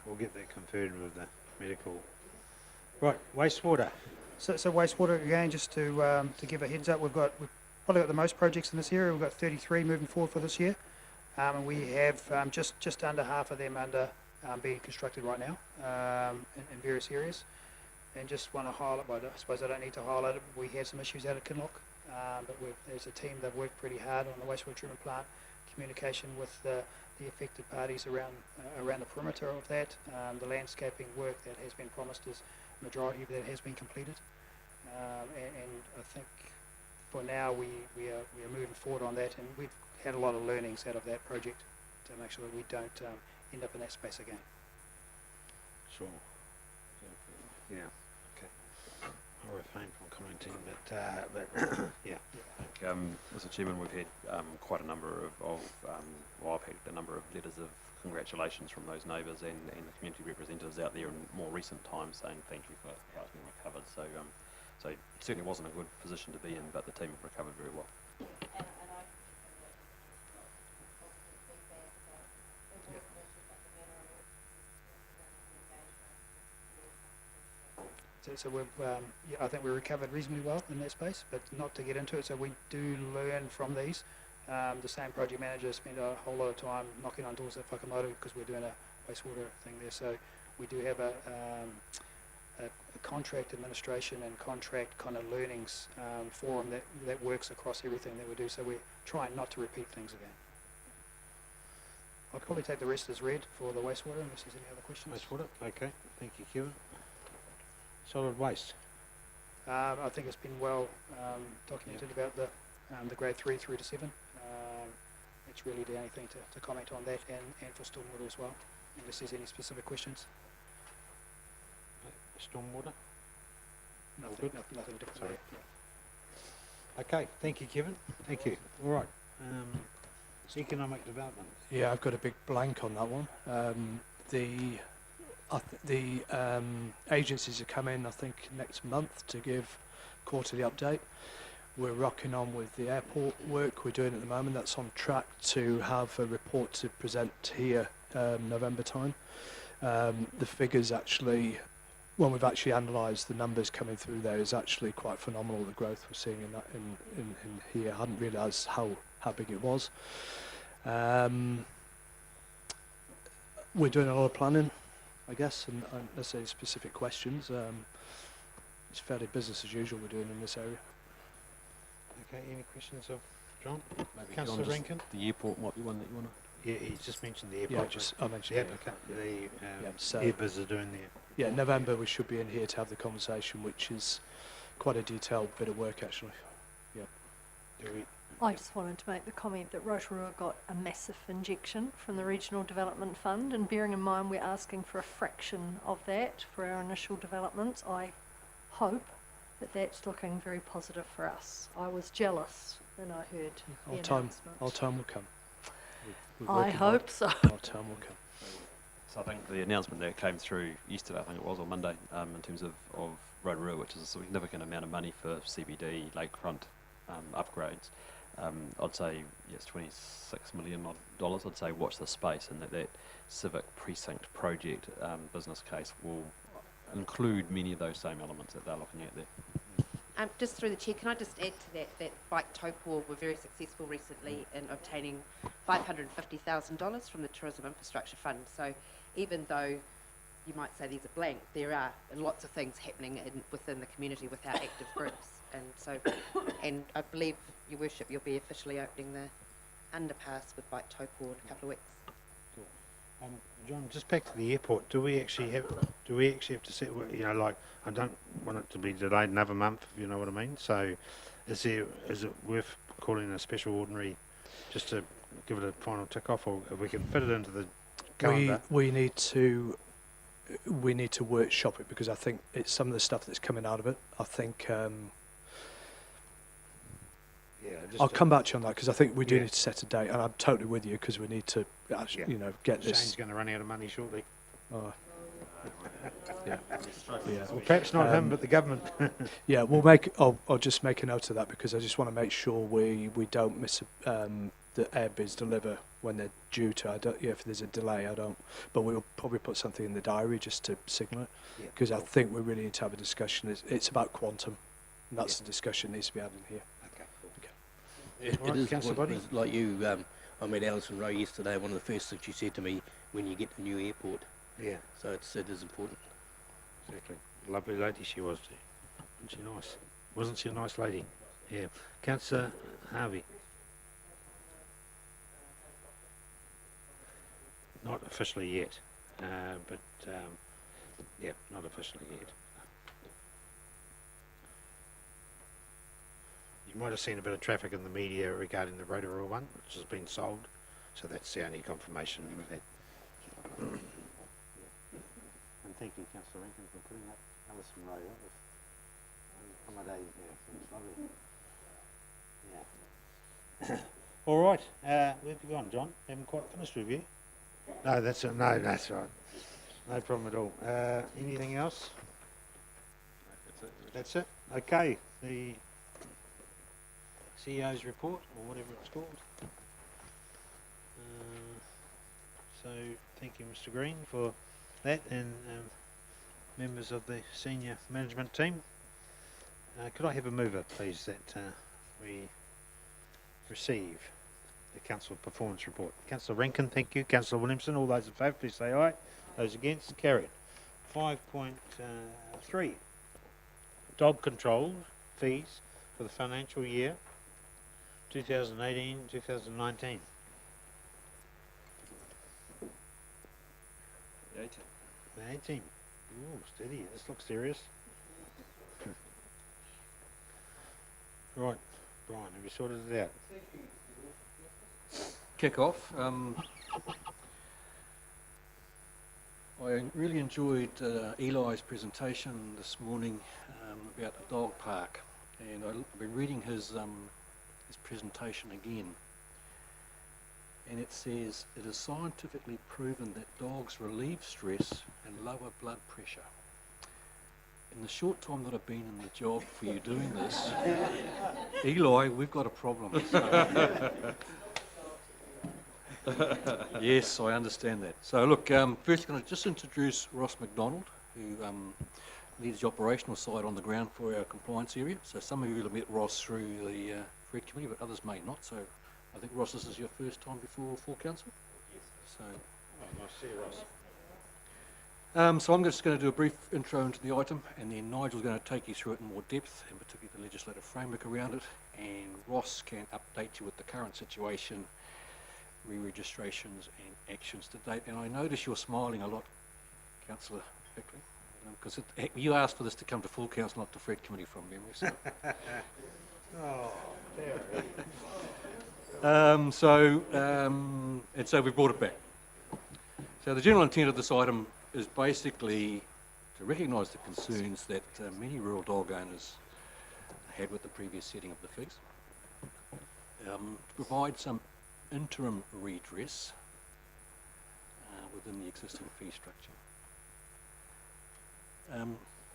We'll get that confirmed with the medical. Right, wastewater. So wastewater, again, just to give a heads up, we've probably got the most projects in this area. We've got 33 moving forward for this year, and we have just under half of them being constructed right now in various areas. And just want to highlight, I suppose I don't need to highlight it, but we had some issues out at Kinloch, but as a team they've worked pretty hard on the wastewater treatment plant, communication with the affected parties around the perimeter of that, the landscaping work that has been promised is majority of that has been completed, and I think for now we are moving forward on that, and we've had a lot of learnings out of that project to make sure that we don't end up in that space again. Sure. Yeah. Okay. I'll refrain from commenting, but yeah. Mr. Chairman, we've had quite a number of I've had a number of letters of congratulations from those neighbours and the community representatives out there in more recent times saying thank you for how it's been recovered. So it certainly wasn't a good position to be in, but the team have recovered very well. So we've, I think we recovered reasonably well in that space, but not to get into it. So we do learn from these. The same project manager spent a whole lot of time knocking on doors at Whakaaro because we're doing a wastewater thing there. So we do have a contract administration and contract kind of learnings forum that works across everything that we do. So we're trying not to repeat things again. I'll probably take the rest as read for the wastewater unless there's any other questions. Wastewater. Okay. Thank you, Kevin. Solid waste. I think it's been well documented about the grade 3 through to 7. It's really the only thing to comment on that, and for stormwater as well, unless there's any specific questions. Stormwater? Nothing different. Sorry. Yeah. Okay, thank you, Kevin. Thank you. All right. Economic development. Yeah, I've got a big blank on that one. The agencies are coming, I think, next month to give quarterly update. We're rocking on with the airport work we're doing at the moment. That's on track to have a report to present here November time. The figures actually, when we've actually analysed the numbers coming through there, is actually quite phenomenal. The growth we're seeing in here. I hadn't realised how how big it was. We're doing a lot of planning, I guess, and let's say specific questions. It's fairly business as usual we're doing in this area. Okay, any questions of John? Maybe Councillor John, just Rankin? the airport might be one that you want to... Yeah, he's just mentioned the Yeah, airport. I mentioned the the applicant, so- Airbus are doing their... Yeah, November we should be in here to have the conversation, which is quite a detailed bit of work actually. Yeah. Do we, I just wanted to make the comment that Rotorua got a massive injection from the Regional Development Fund, and bearing in mind we're asking for a fraction of that for our initial developments, I hope that that's looking very positive for us. I was jealous when I heard the announcement. Our time will come. We're I working hard. hope so. Our time will come. So I think the announcement that came through yesterday, I think it was, or Monday, in terms of Rotorua, which is a significant amount of money for CBD lakefront upgrades. I'd say yes, $26 million. I'd say watch the space, and that civic precinct project business case will include many of those same elements that they're looking at there. Just through the chair, can I just add to that Bike Taupo were very successful recently in obtaining $550,000 from the Tourism Infrastructure Fund. So even though you might say these are blank, there are lots of things happening within the community with our active groups. And so, and I believe, Your Worship, you'll be officially opening the underpass with Bike Taupo in a couple of weeks. Cool. John, just back to the airport. Do we actually have to set? You know, like I don't want it to be delayed another month. If you know what I mean. So, is it worth calling a special ordinary just to give it a final tick off, or if we can fit it into the calendar? We need to workshop it, because I think it's some of the stuff that's coming out of it. I think. I'll come back to you on that, because I think we do need to set a date, and I'm totally with you, because we need to, get this. Shane's going to run out of money shortly. Oh. Yeah. Well, perhaps not him, but the government. Yeah, I'll just make a note of that, because I just want to make sure we don't miss the airbids deliver when they're due to. If there's a delay, I don't. But we'll probably put something in the diary just to signal it, because I think we really need to have a discussion. It's about quantum, and that's the discussion that needs to be had in here. It is like you. I met Alison Rowe yesterday. One of the first things she said to me, when you get the new airport. Yeah. So it is important. Exactly. Lovely lady she was too. Wasn't she nice? Wasn't she a nice lady? Yeah. Councillor Harvey. Not officially yet, but yeah, not officially yet. You might have seen a bit of traffic in the media regarding the Rotorua one, which has been sold. So that's the only confirmation of that. And thank you, Councillor Rankin, for putting up Alison Rowe. That was accommodating here. It's lovely. Yeah. All right. Where have you gone, John? Haven't quite finished with you. No, that's it. No, that's right. No problem at all. Anything else? That's it. Okay. The CEO's report, or whatever it's called. So thank you, Mr. Green, for that, and members of the senior management team. Could I have a mover, please, that we receive the council performance report? Councillor Rankin, thank you. Councillor Williamson, all those in favour, please say aye. Those against, carried. 5.3, dog control fees for the financial year 2018-2019. The 18. Ooh, steady. This looks serious. Right, Brian, have you sorted it out? Kick off. I really enjoyed Eli's presentation this morning about the dog park, and I've been reading his presentation again, and it says it is scientifically proven that dogs relieve stress and lower blood pressure. In the short time that I've been in the job for you doing this, Eli, we've got a problem. Yes, I understand that. So look, first I'm going to just introduce Ross McDonald, who leads the operational side on the ground for our compliance area. So some of you will have met Ross through the Fred Committee, but others may not. So I think, Ross, this is your first time before full council? Yes. So, Nice to see you, Ross. so I'm just going to do a brief intro into the item, and then Nigel's going to take you through it in more depth, and particularly the legislative framework around it, and Ross can update you with the current situation, re-registrations and actions to date. And I notice you're smiling a lot, Councillor Bickley, because you asked for this to come to full council, not to Fred Committee from memory. So. Oh, there. And so we brought it back. So the general intent of this item is basically to recognise the concerns that many rural dog owners had with the previous setting of the fees, to provide some interim redress within the existing fee structure.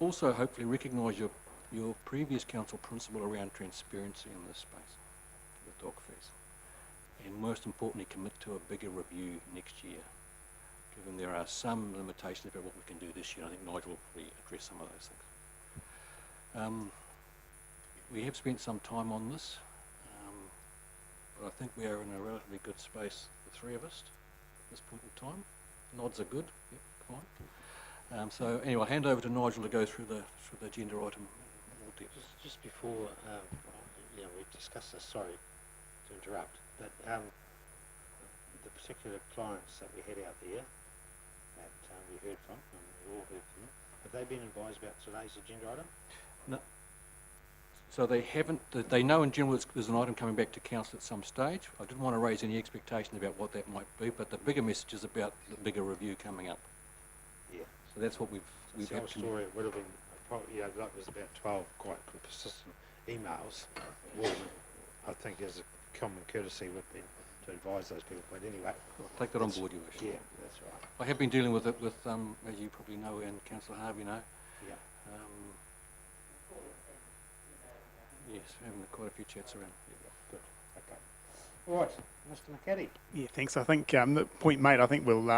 Also, hopefully recognise your previous council principle around transparency in this space with dog fees, and most importantly commit to a bigger review next year, given there are some limitations about what we can do this year. I think Nigel will probably address some of those things. We have spent some time on this, but I think we are in a relatively good space, the three of us, at this point in time. Nods are good, yep, fine. So anyway, I'll hand over to Nigel to go through the agenda item in more depth. Just before, we discussed this, sorry to interrupt, but the particular clients that we had out there that we heard from, and we all heard from them, have they been advised about today's agenda item? No. So they haven't, they know in general there's an item coming back to council at some stage. I didn't want to raise any expectation about what that might be, but the bigger message is about the bigger review coming up. Yeah. So that's what we've So had. story, it would have been, probably, that was about 12 quite persistent emails. I think as a common courtesy would be to advise those people, but anyway. I'll take that on board, you wish. Yeah, that's right. I have been dealing with it with, as you probably know, and Councillor Harvey know. Yeah. Yes, having quite a few chats around. Good. Okay. All right, Mr. McCaddy. Yeah, thanks. I think the point made, I think we'll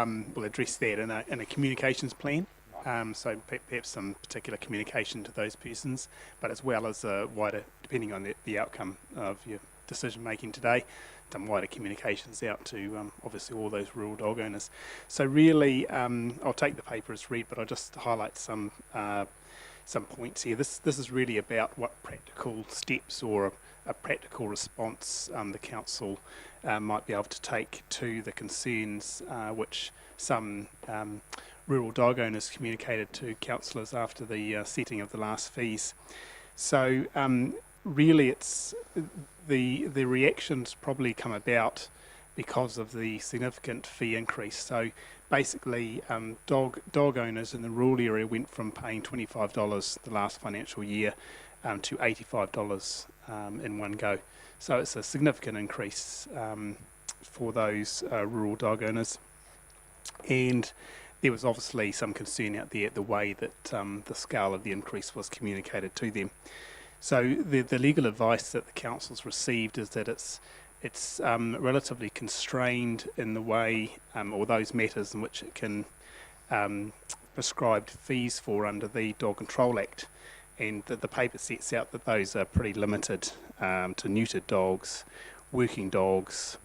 address that in a communications plan. So perhaps some particular communication to those persons, but as well as wider, depending on the outcome of your decision making today, some wider communications out to obviously all those rural dog owners. So really, I'll take the paper as read, but I'll just highlight some points here. This is really about what practical steps or a practical response the council might be able to take to the concerns which some rural dog owners communicated to councillors after the setting of the last fees. So really it's the reactions probably come about because of the significant fee increase. So basically dog owners in the rural area went from paying $25 the last financial year to $85 in one go. So it's a significant increase for those rural dog owners. And there was obviously some concern out there at the way that the scale of the increase was communicated to them. So the legal advice that the council's received is that it's relatively constrained in the way or those matters in which it can prescribe fees for under the Dog Control Act, and that the paper sets out that those are pretty limited to neutered dogs, working dogs,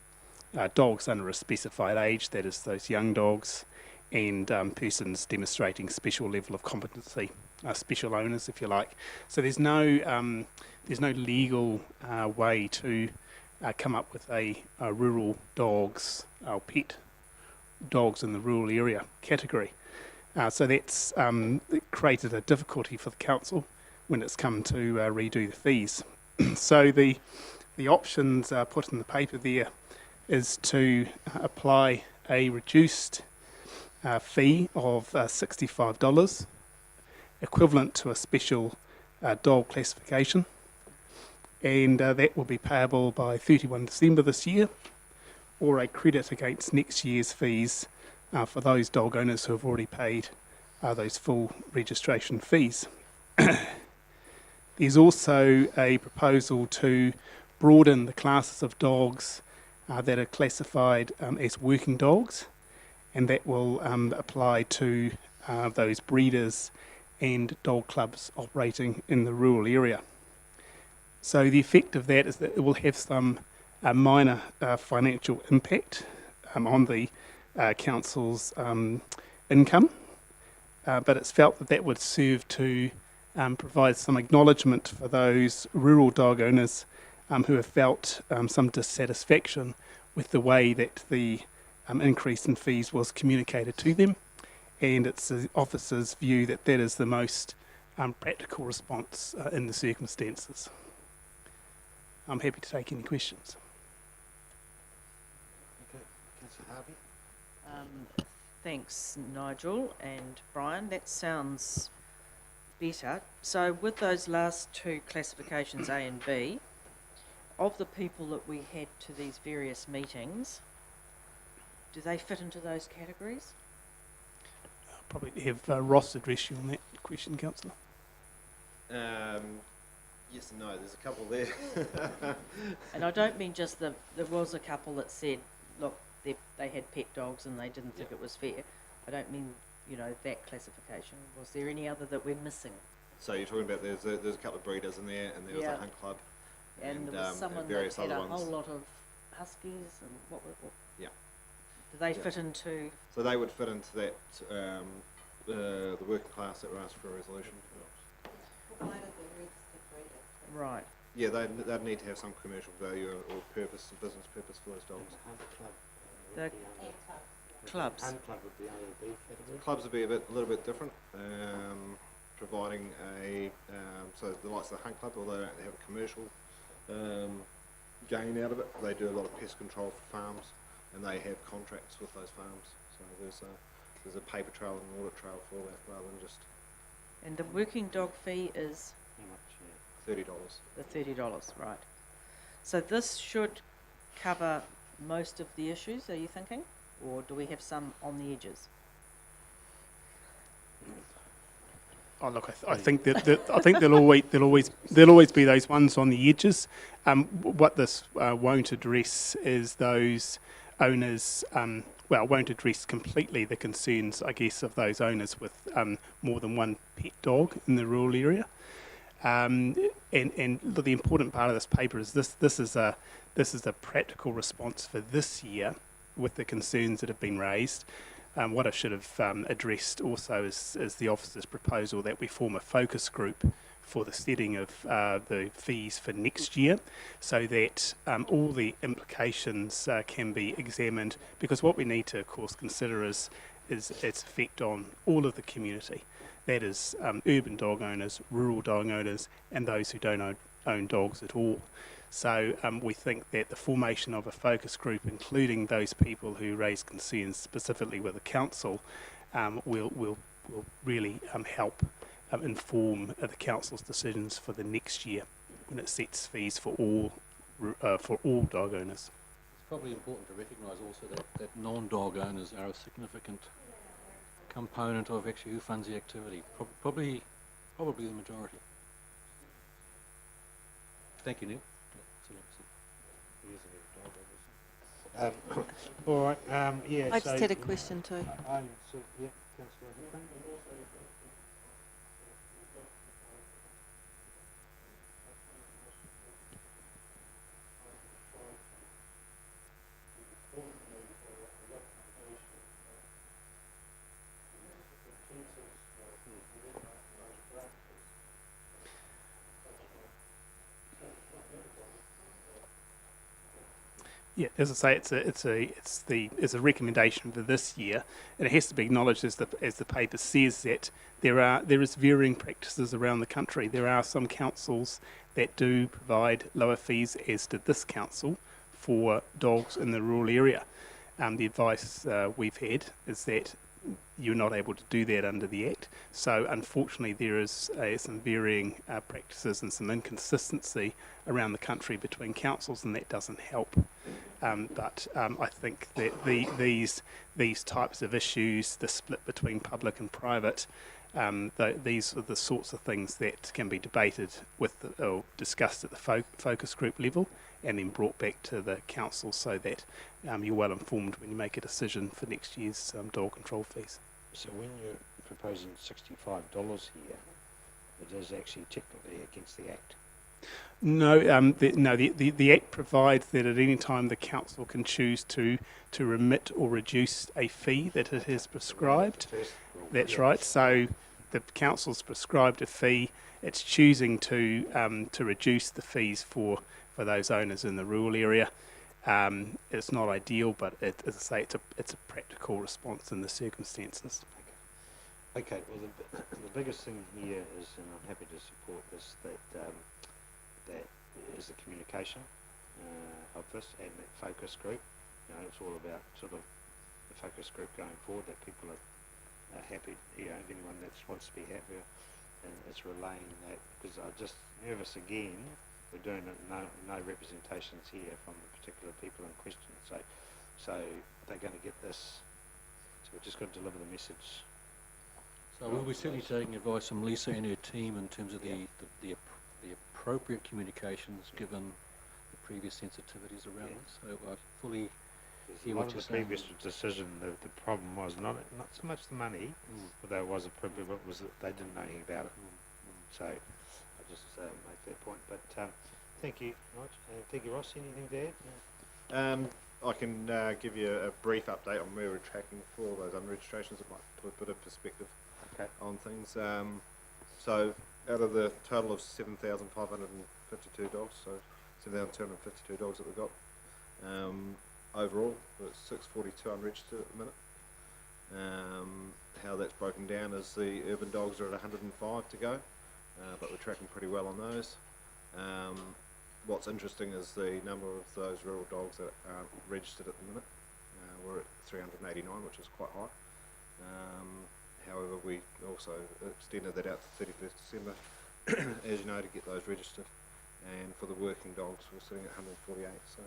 dogs under a specified age, that is those young dogs, and persons demonstrating special level of competency, special owners, if you like. So there's no legal way to come up with a rural dogs, pet dogs in the rural area category. So that's created a difficulty for the council when it's come to redo the fees. So the options put in the paper there is to apply a reduced fee of $65, equivalent to a special dog classification, and that will be payable by 31 December this year, or a credit against next year's fees for those dog owners who have already paid those full registration fees. There's also a proposal to broaden the classes of dogs that are classified as working dogs, and that will apply to those breeders and dog clubs operating in the rural area. So the effect of that is that it will have some a minor financial impact on the council's income, but it's felt that that would serve to provide some acknowledgement for those rural dog owners who have felt some dissatisfaction with the way that the increase in fees was communicated to them, and it's the officer's view that that is the most practical response in the circumstances. I'm happy to take any questions. Okay, Councillor Harvey. Thanks, Nigel and Brian. That sounds better. So with those last two classifications, A and B, of the people that we had to these various meetings, do they fit into those categories? I'll probably have Ross address you on that question, Councillor. Yes and no, there's a couple there. And I don't mean just there was a couple that said, look, they had pet dogs and they didn't think it was fair. I don't mean, that classification. Was there any other that we're missing? So you're talking about there's a couple of breeders in there, and there was a hunt club, and there was someone various that had other a ones. whole lot of huskies and what? Yeah. Do they fit into? So they would fit into that the working class that were asked for a resolution. Right. Yeah, they'd need to have some commercial value or purpose, business purpose for those dogs. The clubs. Hunt club would be A or B category. Clubs would be a little bit different, providing so the likes of the hunt club, although they don't have a commercial gain out of it, they do a lot of pest control for farms, and they have contracts with those farms. So there's a paper trail and an audit trail for that, rather than just. And the working dog fee is? How much? $30. The $30, right. So this should cover most of the issues, are you thinking? Or do we have some on the edges? Oh look, I think I think there'll always be those ones on the edges. What this won't address is those owners. Won't address completely the concerns, I guess, of those owners with more than one pet dog in the rural area. And the important part of this paper is this is a practical response for this year with the concerns that have been raised. What I should have addressed also is the officer's proposal that we form a focus group for the setting of the fees for next year, so that all the implications can be examined, because what we need to, of course, consider is its effect on all of the community. That is urban dog owners, rural dog owners, and those who don't own dogs at all. So we think that the formation of a focus group, including those people who raise concerns specifically with the council, will really help inform the council's decisions for the next year when it sets fees for all dog owners. It's probably important to recognise also that non-dog owners are a significant component of actually who funds the activity. Probably the majority. Thank you, Neil. All right. Yeah. I just had a question too. Yeah, Councillor Hickman. Yeah, as I say, it's a recommendation for this year, and it has to be acknowledged as the paper says that there is varying practices around the country. There are some councils that do provide lower fees, as did this council, for dogs in the rural area. The advice we've had is that you're not able to do that under the Act. So unfortunately there is some varying practices and some inconsistency around the country between councils, and that doesn't help. But I think that these types of issues, the split between public and private, these are the sorts of things that can be debated or discussed at the focus group level, and then brought back to the council, so that you're well informed when you make a decision for next year's dog control fees. So when you're proposing $65 here, it is actually technically against the Act. No, the Act provides that at any time the council can choose to remit or reduce a fee that it has prescribed. That's right. So the council's prescribed a fee. It's choosing to reduce the fees for those owners in the rural area. It's not ideal, but as I say, it's a practical response in the circumstances. Okay, well, the biggest thing here is, and I'm happy to support this, that is the communication of this and that focus group. You know, it's all about sort of the focus group going forward, that people are happy, you know, anyone that wants to be happier, and it's relaying that, because I'm just nervous again, we're doing no representations here from the particular people in question, so they're going to get this, so we're just going to deliver the message. So we'll be certainly taking advice from Lisa and her team in terms of the appropriate communications given the previous sensitivities around this. So I fully hear what you're saying. The previous decision, the problem was not so much the money, although it was appropriate, but was that they didn't know anything about it. So I just make that point. But thank you, Rog. Thank you, Ross. Anything to add? I can give you a brief update on where we're tracking for those unregistrations. It might put a bit of perspective on things. So out of the total of 7,552 dogs, so 7,252 dogs that we've got, overall, it's 642 unregistered at the minute. How that's broken down is the urban dogs are at 105 to go, but we're tracking pretty well on those. What's interesting is the number of those rural dogs that aren't registered at the minute. We're at 389, which is quite high. However, we also extended that out to 31st December, as you know, to get those registered. And for the working dogs, we're sitting at 148, so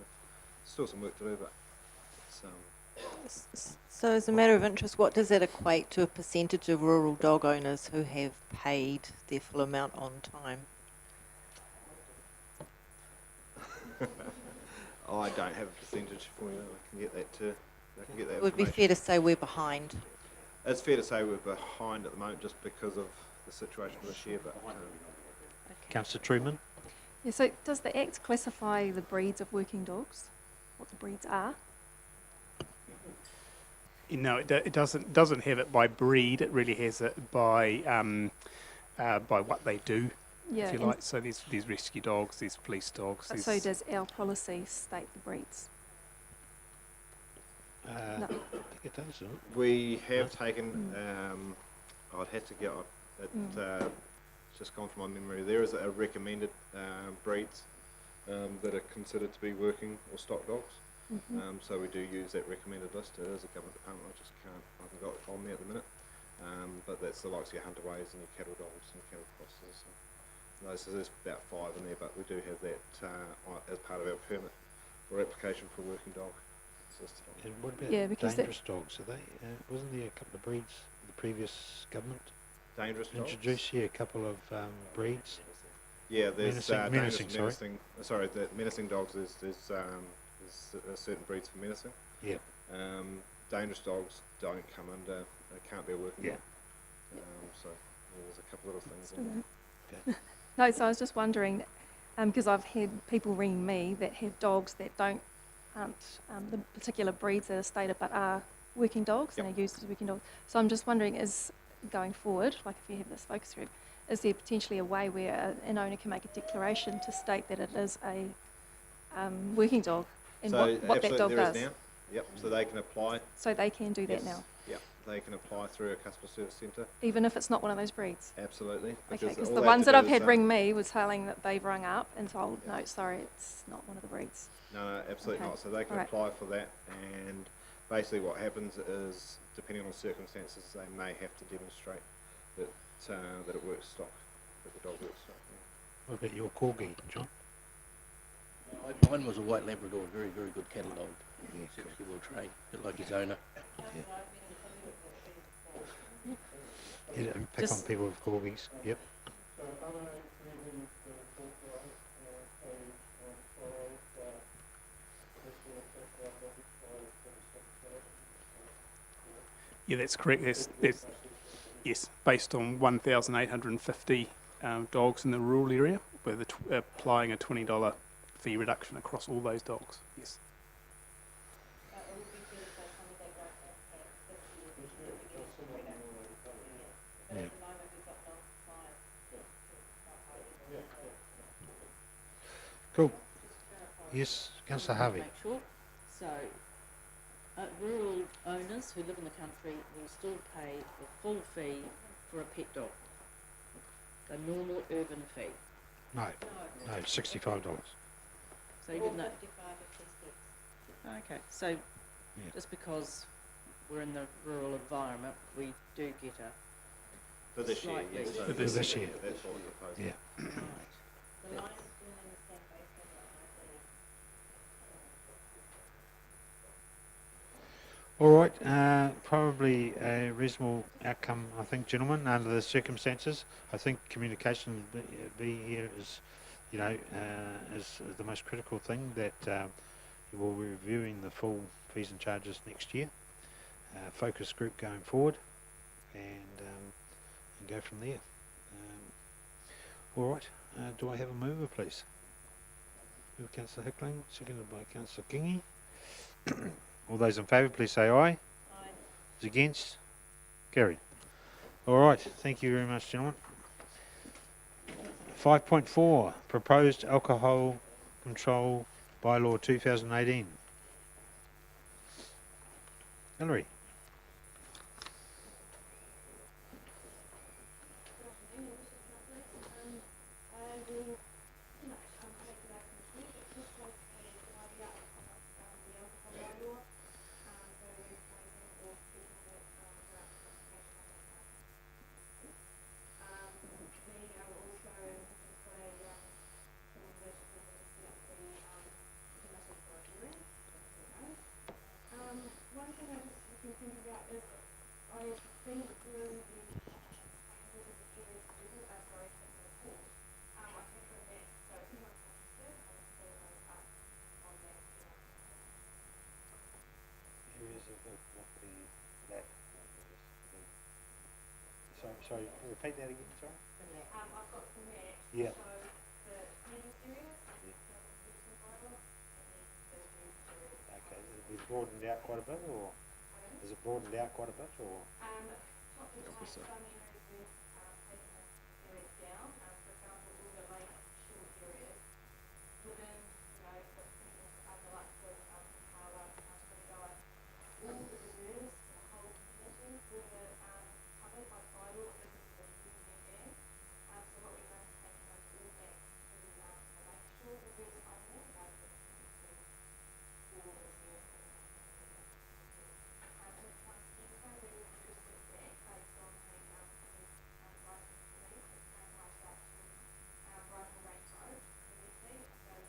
still some work to do, but it's... So as a matter of interest, what does that equate to a percentage of rural dog owners who have paid their full amount on time? I don't have a percentage for you. I can get that too. I can get that. It would be fair to say we're behind. It's fair to say we're behind at the moment just because of the situation this year. But Councillor Truman. Yeah. So does the Act classify the breeds of working dogs? What the breeds are? No, it doesn't have it by breed. It really has it by what they do. Yeah, if you like. So there's rescue dogs, there's police dogs. So does our policy state the breeds? No. I think it does, doesn't it? We have taken, I'd have to get it, just gone from my memory. There is a recommended breeds that are considered to be working or stock dogs. So we do use that recommended list. It is a government department, I haven't got it on me at the minute. But that's the likes of your hunterways and your cattle dogs and cattle crosses. So there's about 5 in there, but we do have that as part of our permit or application for a working dog. And what about dangerous dogs? Are they? Wasn't there a couple of breeds the previous government? Dangerous dogs? Introduced, yeah, a couple of breeds. Yeah, there's menacing menacing dogs. There's certain breeds for menacing. Yeah. Dangerous dogs don't come under. Can't be a working dog. So there's a couple of little things in there. Okay. No, so I was just wondering, because I've had people ring me that have dogs that aren't the particular breeds that are stated, but are working dogs and are used as working dogs. So I'm just wondering, is going forward, like if you have this focus group, is there potentially a way where an owner can make a declaration to state that it is a working dog and so what that dog does? Now. Yep. So they can apply. So they can do that now. Yep. They can apply through a customer service centre. Even if it's not one of those breeds? Absolutely. Okay, because the ones that I've had ring me was telling that they've rung up and told, no, sorry, it's not one of the breeds. No, absolutely not. So they can apply for that, and basically what happens is, depending on circumstances, they may have to demonstrate that that it works stock, that the dog works stock. Yeah. What about your corgi, John? Mine was a white Labrador, very, very good cattle dog. Exceptionally well trained, a bit like his owner. Yeah, and pick on people with corgis. Yep. Yeah, that's correct. Yes, based on 1,850 dogs in the rural area, with applying a $20 fee reduction across all those dogs. Yes. Cool. Yes, Councillor Harvey. Make sure. So, rural owners who live in the country will still pay the full fee for a pet dog. The normal urban fee. No, $65. So even though. Okay, so just because we're in the rural environment, we do get a For this year, slightly. yes. For this year. That's what we're proposing. Yeah. Right. All right, probably a reasonable outcome, I think, gentlemen, under the circumstances. I think communication be here is, is the most critical thing, that you will be reviewing the full fees and charges next year, focus group going forward, and go from there. All right, do I have a mover, please? Move Councillor Hickling, seconded by Councillor Kingy. All those in favour, please say aye. Aye. Those against? Carried. All right, thank you very much, gentlemen. 5.4, Proposed Alcohol Control Bylaw 2018. Hillary. One thing I just been thinking about is I've been through the Sorry, repeat that again, sorry? I've got the map. Yeah. So the previous areas, Okay, has it broadened out quite a bit, or has it broadened out quite a bit, or? top to top, some areas we've taken the areas down. For example, all the lake shore areas within, the like the Kawa, Kaunihera, all the reserves, the whole community were covered by bylaw because of the ban. So what we've done is taken those all back to the lake shore reserves only, rather than all the reserves. Once everything we reduced it back based on the license police and came right back to Rifle Range Road, previously. So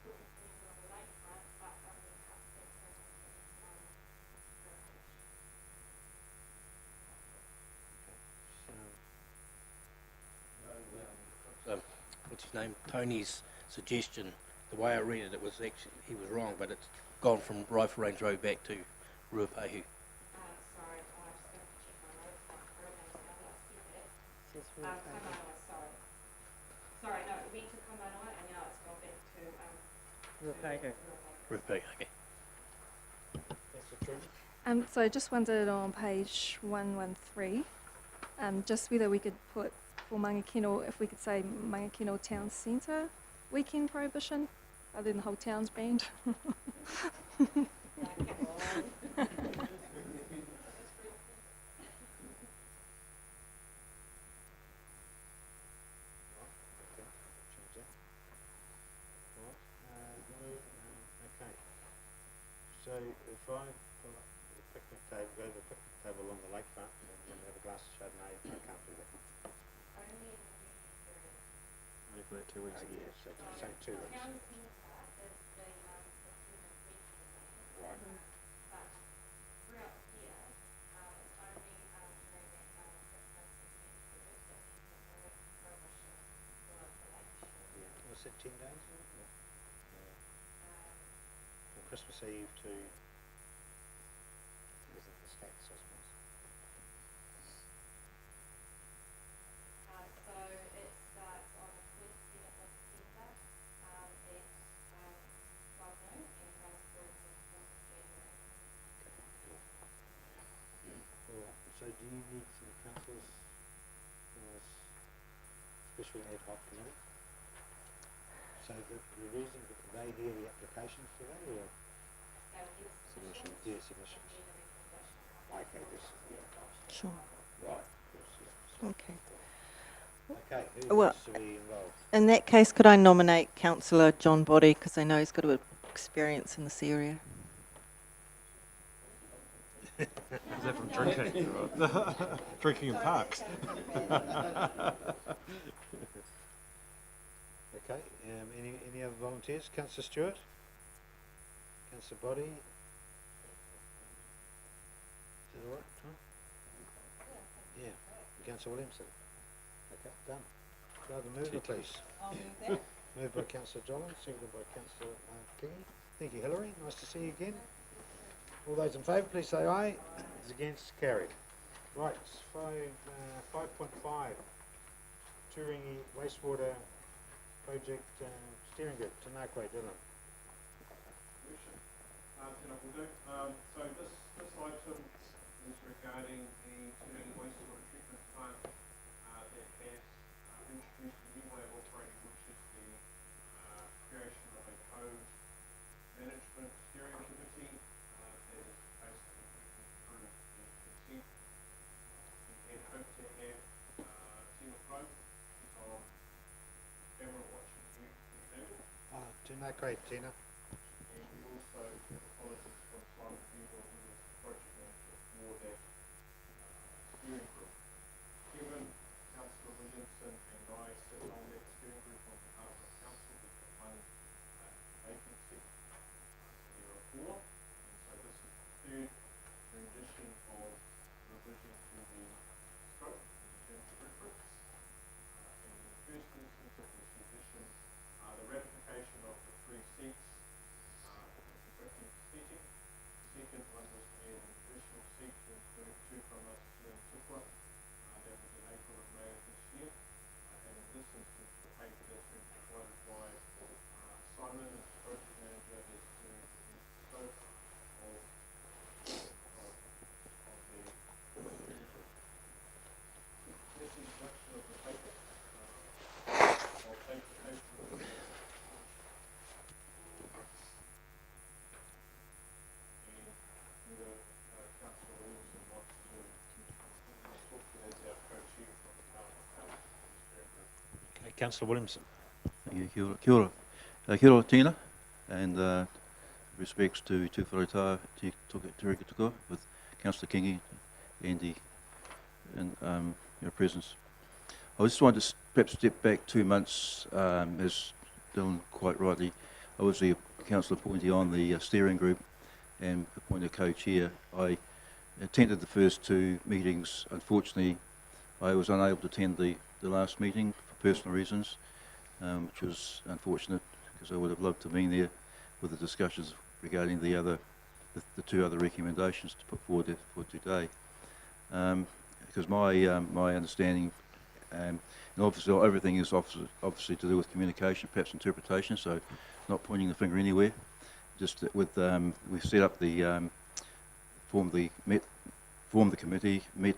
still continuing on the lakefront, but only cut fencing and What's his name? Tony's suggestion, the way I read it, it was actually, he was wrong, but it's gone from Rifle Range Road back to Ruapehu. sorry, I just going to check my notes. Kaingaroa, sorry, no, it went to Kaingaroa and now it's gone back to Ruapehu, okay. So I just wondered on page 113, just whether we could put for Mangakino, if we could say Mangakino Town Centre weekend prohibition, other than the whole town's banned. Okay. So if I pull up the picnic table, go to the picnic table along the lakefront and then have a glass of Chardonnay, I can't do that. Only for that 2 weeks. Yes, so 2 weeks. Right. Was it 10 days? From Christmas Eve to the stats, I suppose. So it starts on the 27th So do you need some councillors on this special ad hoc committee? So the reason that they hear the applications today or? Submissions. Yeah, submissions. Okay, this, Sure. right. Yes. Okay. Okay, who Well, wants to be involved? in that case, could I nominate Councillor John Body, because I know he's got a bit of experience in this area. Is that from drinking? Drinking in parks. Okay, any other volunteers? Councillor Stewart? Councillor Body? Is that all right, Tom? Yeah. Councillor Williamson? Okay, done. Do I have a mover, please? I'll move that. Moved by Councillor Jolland, seconded by Councillor Kingy. Thank you, Hillary. Nice to see you again. All those in favour, please say aye. Those against, carried. Right, 5.5. Turangi Wastewater Project Steering Group, Tanakwe, Dylan. So this item is regarding the Turangi wastewater treatment plant that has introduced a new way of operating, which is the creation of a co-management steering committee that is basically through the consent. We had hoped to have Tina Pro on camera watching you at the table. Tanakwe, Tina. And we also apologies for Simon Beagle, who was the project manager for that steering group. Kevin, Councillor Williamson and I sit on that steering group on behalf of council. We've got one vacancy. There are four. And so this is the third rendition of revision to the scope in terms of reference. And in the first instance of this revision, the ratification of the 3 seats conflicting seating. The second one was to add an additional seat to include 2 from us here in Tupua. That was in April and May of this year. And in this instance, the paper that's been provided by Simon as project manager is to the scope of the this introduction of the paper. I'll take the paper. Councillor Williamson wants to talk to as our co-chair from the Council. Okay, Councillor Williamson. Thank you. Kia ora. Kia ora, Tina, and respects to Wharetaa, Turangi-Tongariro with Councillor Kingy and your presence. I just wanted to perhaps step back 2 months, as Dylan quite rightly, I was the councillor appointee on the steering group and appointed co-chair. I attended the first 2 meetings. Unfortunately, I was unable to attend the last meeting for personal reasons, which was unfortunate because I would have loved to have been there with the discussions regarding the 2 other recommendations to put forward for today. Because my understanding, and obviously everything is obviously to do with communication, perhaps interpretation, so not pointing the finger anywhere. Just that with we set up the formed the committee, met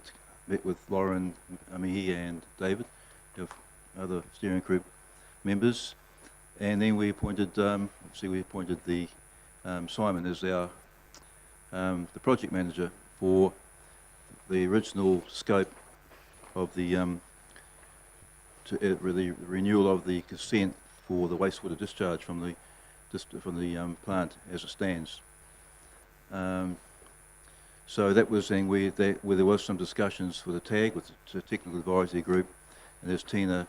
with Lauren, Amihi and David, of other steering group members, and then we appointed the Simon as our the project manager for the original scope of the renewal of the consent for the wastewater discharge from the plant as it stands. So that was then where there was some discussions with the TAG, with the technical advisory group, and there's Tina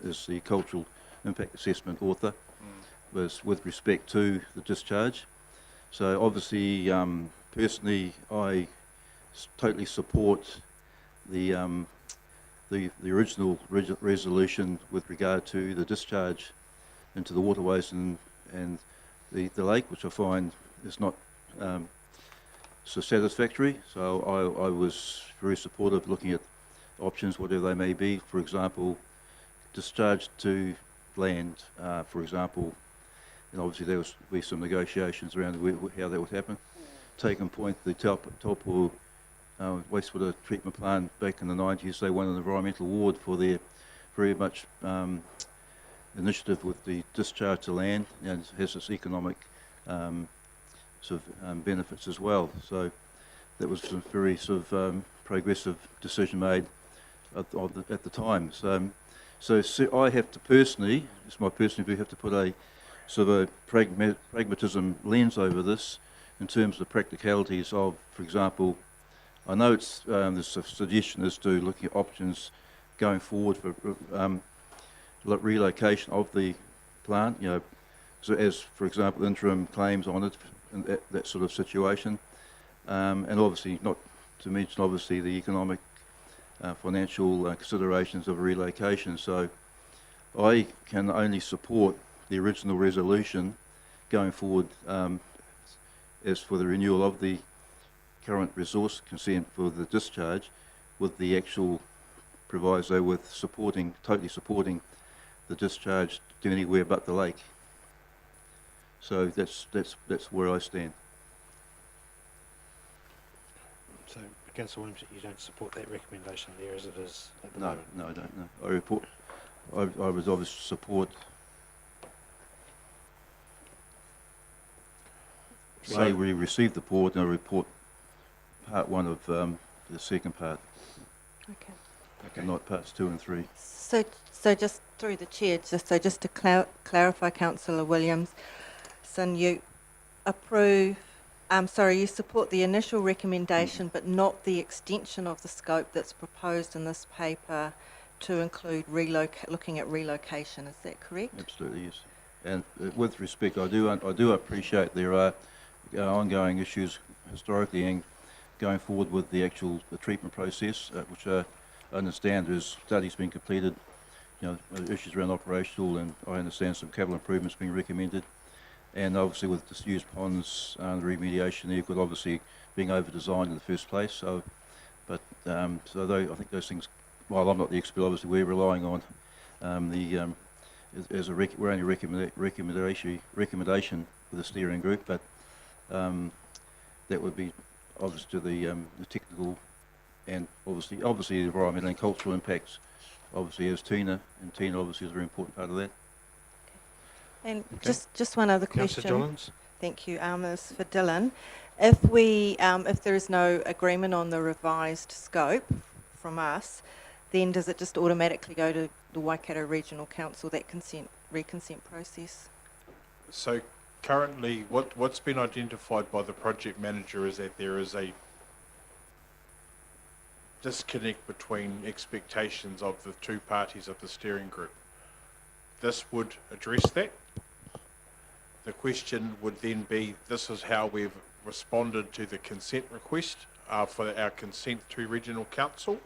is the cultural impact assessment author, was with respect to the discharge. So obviously, personally, I totally support the original resolution with regard to the discharge into the waterways and the lake, which I find is not so satisfactory. So I was very supportive looking at options, whatever they may be. For example, discharge to land, for example, and obviously there was some negotiations around how that would happen. Taking point, the Taupo wastewater treatment plant back in the 90s. They won an environmental award for their very much initiative with the discharge to land, and it has its economic benefits as well. So that was a very progressive decision made at the time. So I have to personally, it's my personal view, have to put a a pragmatism lens over this in terms of the practicalities of, for example, I know it's there's a suggestion as to looking at options going forward for relocation of the plant, so as, for example, interim claims on it, and that sort of situation, and obviously not to mention obviously the economic financial considerations of relocation. So I can only support the original resolution going forward as for the renewal of the current resource consent for the discharge, with the actual proviso with totally supporting the discharge to anywhere but the lake. So that's where I stand. So, Councillor Williams, you don't support that recommendation there as it is at the No, moment? no, I don't. No. I would obviously support. Say we received the report, and I report part 1 of the second part. Okay. And not parts 2 and 3. So just through the chair, just to clarify, Councillor Williams, you approve. You support the initial recommendation, but not the extension of the scope that's proposed in this paper to include looking at relocation. Is that correct? Absolutely, yes. And with respect, I do appreciate there are ongoing issues historically and going forward with the treatment process, which I understand there's studies being completed, issues around operational, and I understand some capital improvements being recommended. And obviously with disused ponds, the remediation there could obviously being over-designed in the first place. So I think those things, while I'm not the expert, obviously we're relying on we're only recommendation with the steering group, but that would be obviously to the technical and obviously the environmental and cultural impacts, obviously as Tina obviously is a very important part of that. And Okay. just one other Councillor question. Jollins? Thank you. Is for Dylan. If there is no agreement on the revised scope from us, then does it just automatically go to the Waikato Regional Council, that reconsent process? So currently, what's been identified by the project manager is that there is a disconnect between expectations of the two parties of the steering group. This would address that. The question would then be, this is how we've responded to the consent request for our consent to Regional Council,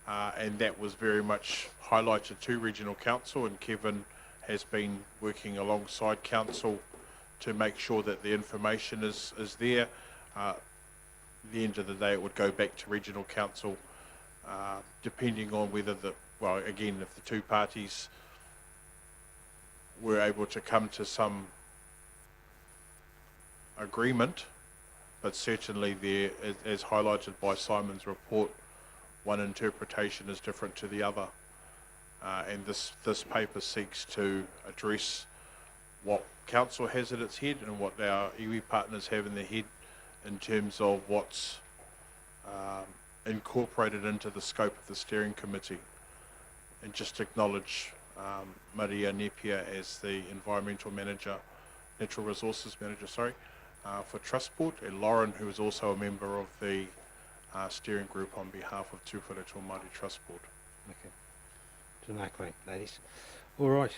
and that was very much highlighted to Regional Council, and Kevin has been working alongside Council to make sure that the information is there. At the end of the day, it would go back to Regional Council, depending on whether again, if the two parties were able to come to some agreement, but certainly there, as highlighted by Simon's report, one interpretation is different to the other, and this paper seeks to address what Council has at its head and what our iwi partners have in their head in terms of what's incorporated into the scope of the steering committee, and just acknowledge Maria Nepia as the natural resources manager, for Trustport, and Lauren, who is also a member of the steering group on behalf of Tūwharetua Māori Trustport. Okay. Tēnā koe, ladies. All right.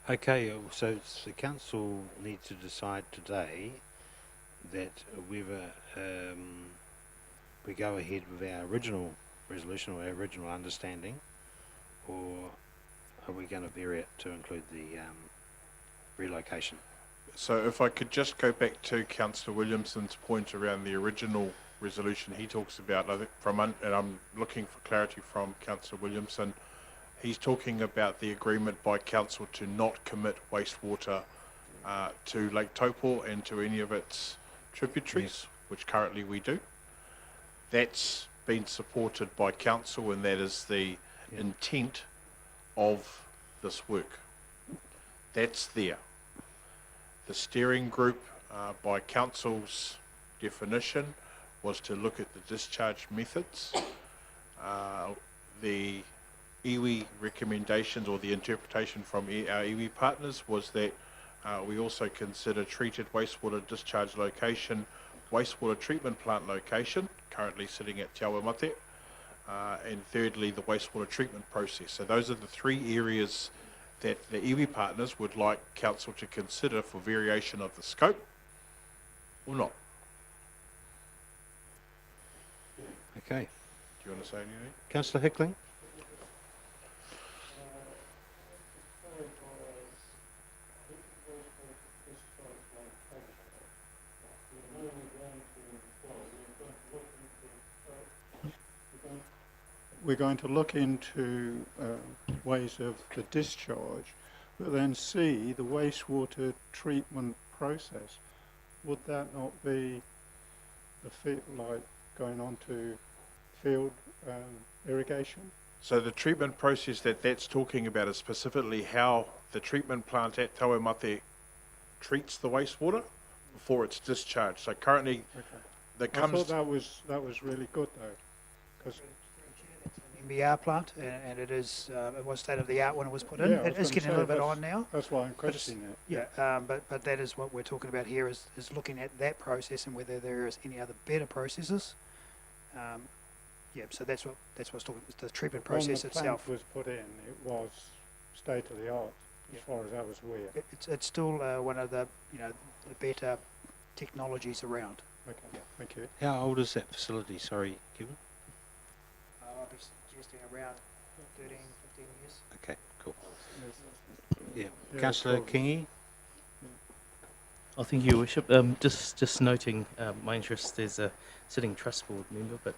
Okay, so the council needs to decide today that whether we go ahead with our original resolution or our original understanding, or are we going to vary it to include the relocation? So if I could just go back to Councillor Williamson's point around the original resolution he talks about, I think and I'm looking for clarity from Councillor Williamson, he's talking about the agreement by Council to not commit wastewater to Lake Taupo and to any of its tributaries, which currently we do. That's been supported by council, and that is the intent of this work. That's there. The steering group, by council's definition, was to look at the discharge methods. The iwi recommendations, or the interpretation from our iwi partners, was that we also consider treated wastewater discharge location, wastewater treatment plant location, currently sitting at Te Awa Mate, and thirdly the wastewater treatment process. So those are the three areas that the iwi partners would like council to consider for variation of the scope or not. Okay. Do you want to say anything? Councillor Hickling? We're going to look into ways of the discharge, but then see the wastewater treatment process. Would that not be like going on to field irrigation? So the treatment process that's talking about is specifically how the treatment plant at Te Awa Mate treats the wastewater before it's discharged. So currently, I thought that was really good though, because MBR plant, and it is it was state of the art when it was put in. Yeah, It is getting a little bit on now. That's why I'm questioning it. Yeah, but that is what we're talking about here, is looking at that process and whether there is any other better processes. Yeah, so that's what's talking. The treatment process when the itself plant was put in, it was state of the art as far as I was aware. It's still one of the the better technologies around. Okay, yeah, thank you. How old is that facility? Sorry, Kevin. I'll be suggesting around 13, 15 years. Okay, cool. Yeah, Councillor Kingi. Oh, thank you, Your Worship. Just noting my interest as a sitting trust board member, but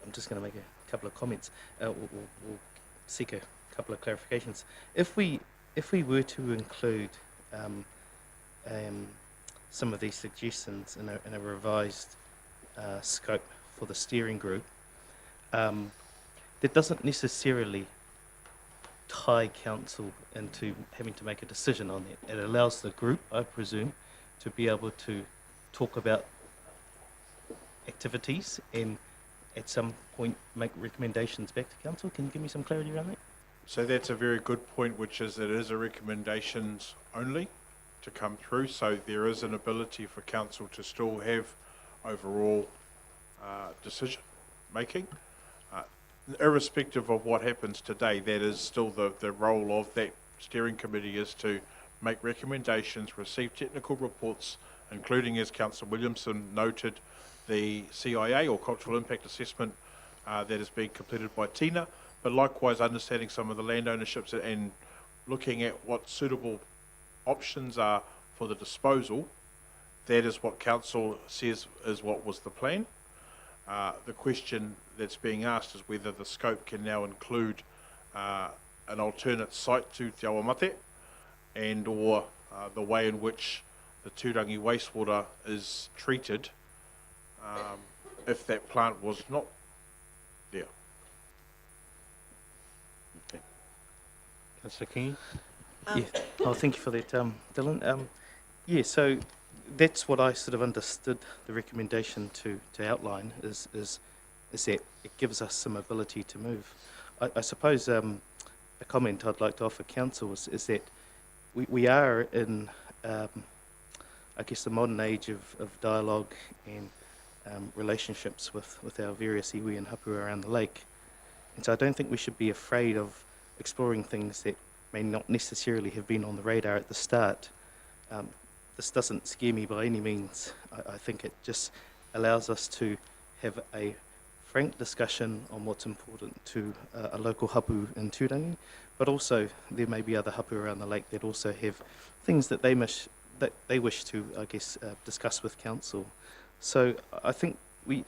I'm just going to make a couple of comments. We'll seek a couple of clarifications. If we were to include some of these suggestions in a revised scope for the steering group, that doesn't necessarily tie council into having to make a decision on it. It allows the group, I presume, to be able to talk about activities and at some point make recommendations back to council. Can you give me some clarity around that? So that's a very good point, which is that it is a recommendations only to come through. So there is an ability for council to still have overall decision making. Irrespective of what happens today, that is still the role of that steering committee, is to make recommendations, receive technical reports, including, as Councillor Williamson noted, the CIA or Cultural Impact Assessment that is being completed by Tina, but likewise understanding some of the land ownerships and looking at what suitable options are for the disposal. That is what council says is what was the plan. The question that's being asked is whether the scope can now include an alternate site to Te Awa Mate, and or the way in which the Turangi wastewater is treated if that plant was not there. Okay. Councillor King? Yeah. Oh, thank you for that, Dylan. Yeah, so that's what I sort of understood the recommendation to outline is that it gives us some ability to move. I suppose a comment I'd like to offer council is that we are in, I guess, the modern age of dialogue and relationships with our various iwi and hapu around the lake. And so I don't think we should be afraid of exploring things that may not necessarily have been on the radar at the start. This doesn't scare me by any means. I think it just allows us to have a frank discussion on what's important to a local hapu in Turangi, but also there may be other hapu around the lake that also have things that they wish to, I guess, discuss with council. So I think we,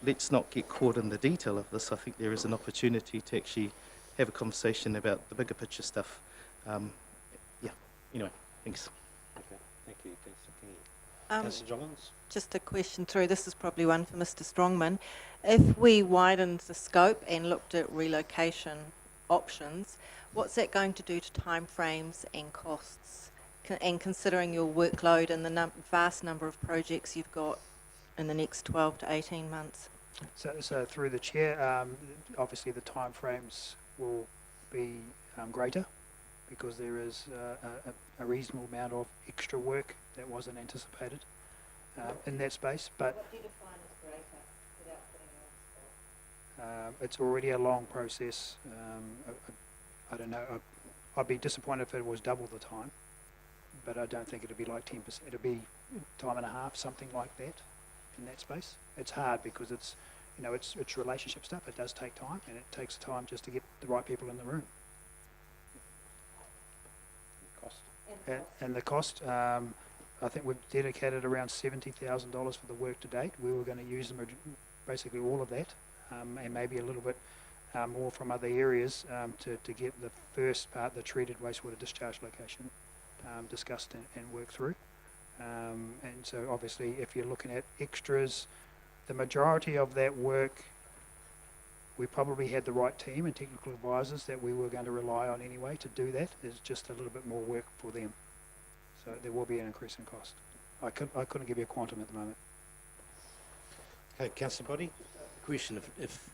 let's not get caught in the detail of this. I think there is an opportunity to actually have a conversation about the bigger picture stuff. Yeah, anyway, thanks. Okay, thank you, Councillor King. Councillor Jollins? Just a question through, this is probably one for Mr. Strongman. If we widened the scope and looked at relocation options, what's that going to do to timeframes and costs? And considering your workload and the vast number of projects you've got in the next 12 to 18 months? So through the chair, obviously the timeframes will be greater because there is a reasonable amount of extra work that wasn't anticipated in that space. But what do you define as greater without putting it on the spot? it's already a long process. I don't know. I'd be disappointed if it was double the time, but I don't think it'll be like 10%. It'll be time and a half, something like that, in that space. It's hard because it's, you know, it's relationship stuff. It does take time, and it takes time just to get the right people in the room. And the cost, I think we've dedicated around $70,000 for the work to date. We were going to use them, basically all of that, and maybe a little bit more from other areas to get the first part, the treated wastewater discharge location, discussed and worked through. And so obviously if you're looking at extras, the majority of that work, we probably had the right team and technical advisors that we were going to rely on anyway to do that. There's just a little bit more work for them. So there will be an increase in cost. I couldn't give you a quantum at the moment. Okay, Councillor Body? Question, if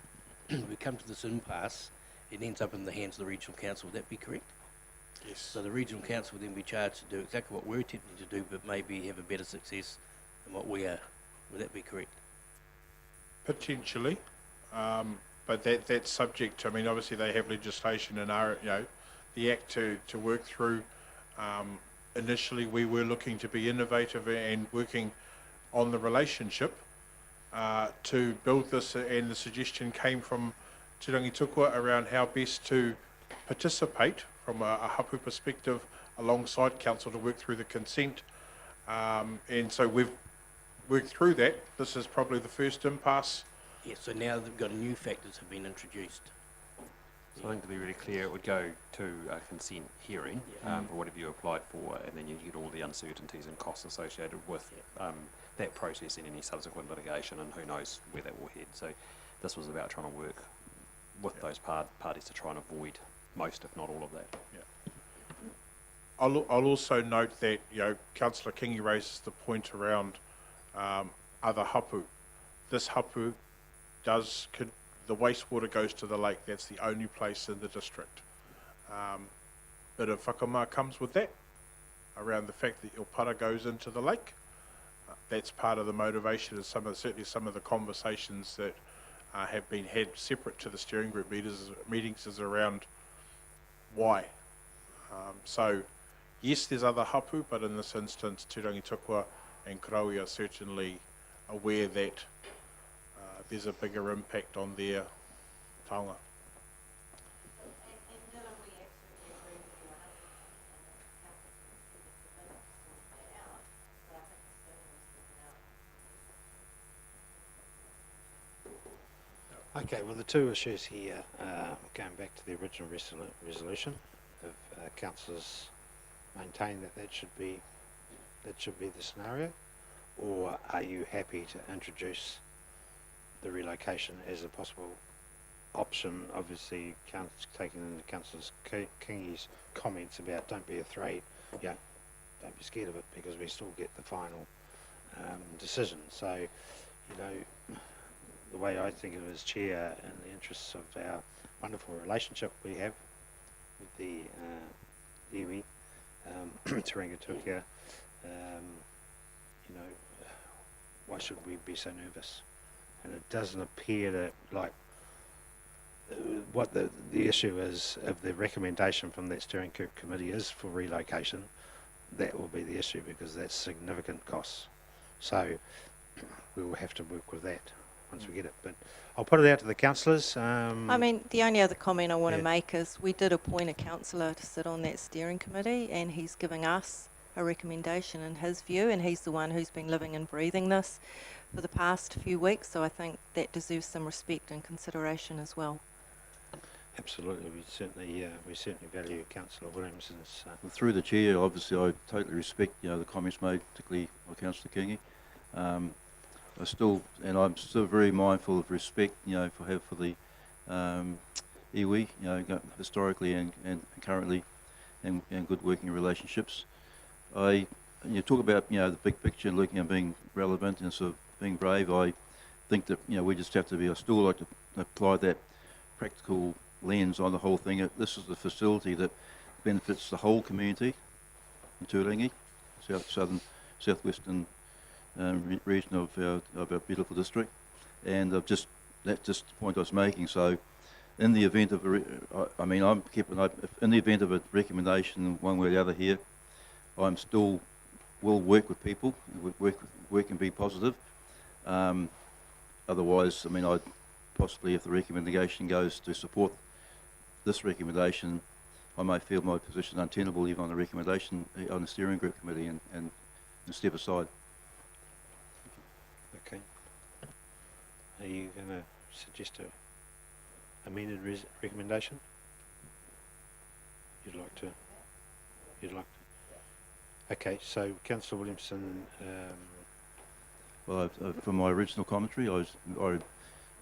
we come to this impasse, it ends up in the hands of the regional council, would that be correct? Yes. So the regional council would then be charged to do exactly what we're attempting to do, but maybe have a better success than what we are. Would that be correct? Potentially, but that's subject to, I mean, obviously they have legislation and our, you know, the Act to work through. Initially, we were looking to be innovative and working on the relationship to build this, and the suggestion came from Turangi-Tongariro around how best to participate from a hapu perspective alongside council to work through the consent. And so we've worked through that. This is probably the first impasse. Yeah, so now they've got new factors have been introduced. So I think to be really clear, it would go to a consent hearing for whatever you applied for, and then you get all the uncertainties and costs associated with that process and any subsequent litigation, and who knows where that will head. So this was about trying to work with those parties to try and avoid most, if not all of that. Yeah. I'll also note that, you know, Councillor Kingi raises the point around other hapu. This hapu the wastewater goes to the lake. That's the only place in the district. Bit of whakamā comes with that, around the fact that your para goes into the lake. That's part of the motivation, and certainly some of the conversations that have been had separate to the steering group meetings is around why. So yes, there's other hapu, but in this instance, Turangi-Tongariro and Kaunihera are certainly aware that there's a bigger impact on their taonga. Okay, well, the two issues here, going back to the original resolution, if councillors maintain that should be the scenario, or are you happy to introduce the relocation as a possible option? Obviously, taking into Councillor Kingi's comments about don't be afraid, yeah, don't be scared of it, because we still get the final decision. So, you know, the way I think of it as chair, in the interests of our wonderful relationship we have with the iwi, Turangi-Tongariro, you know, why should we be so nervous? And it doesn't appear that, like, what the issue is, if the recommendation from that steering group committee is for relocation, that will be the issue, because that's significant costs. So we will have to work with that once we get it. But I'll put it out to the councillors. I mean, the only other comment I want to make is we did appoint a councillor to sit on that steering committee, and he's giving us a recommendation in his view, and he's the one who's been living and breathing this for the past few weeks, so I think that deserves some respect and consideration as well. Absolutely, we certainly value Councillor Williamson's. Well, through the chair, obviously I totally respect, you know, the comments made, particularly by Councillor Kingi. I still, and I'm still very mindful of respect, for the iwi, historically and currently, and good working relationships. You talk about, the big picture, looking at being relevant and sort of being brave. I think that, we just have to be, I still like to apply that practical lens on the whole thing. This is a facility that benefits the whole community in Turangi, southwestern region of our beautiful district, and that's just the point I was making. So, in the event of in the event of a recommendation one way or the other here, I'm still will work with people, work and be positive. Otherwise, I'd possibly, if the recommendation goes to support this recommendation, I may feel my position untenable even on the recommendation on the steering group committee and step aside. Okay. Are you going to suggest a amended recommendation? You'd like to? Okay, so Councillor Williamson. Well, from my original commentary, I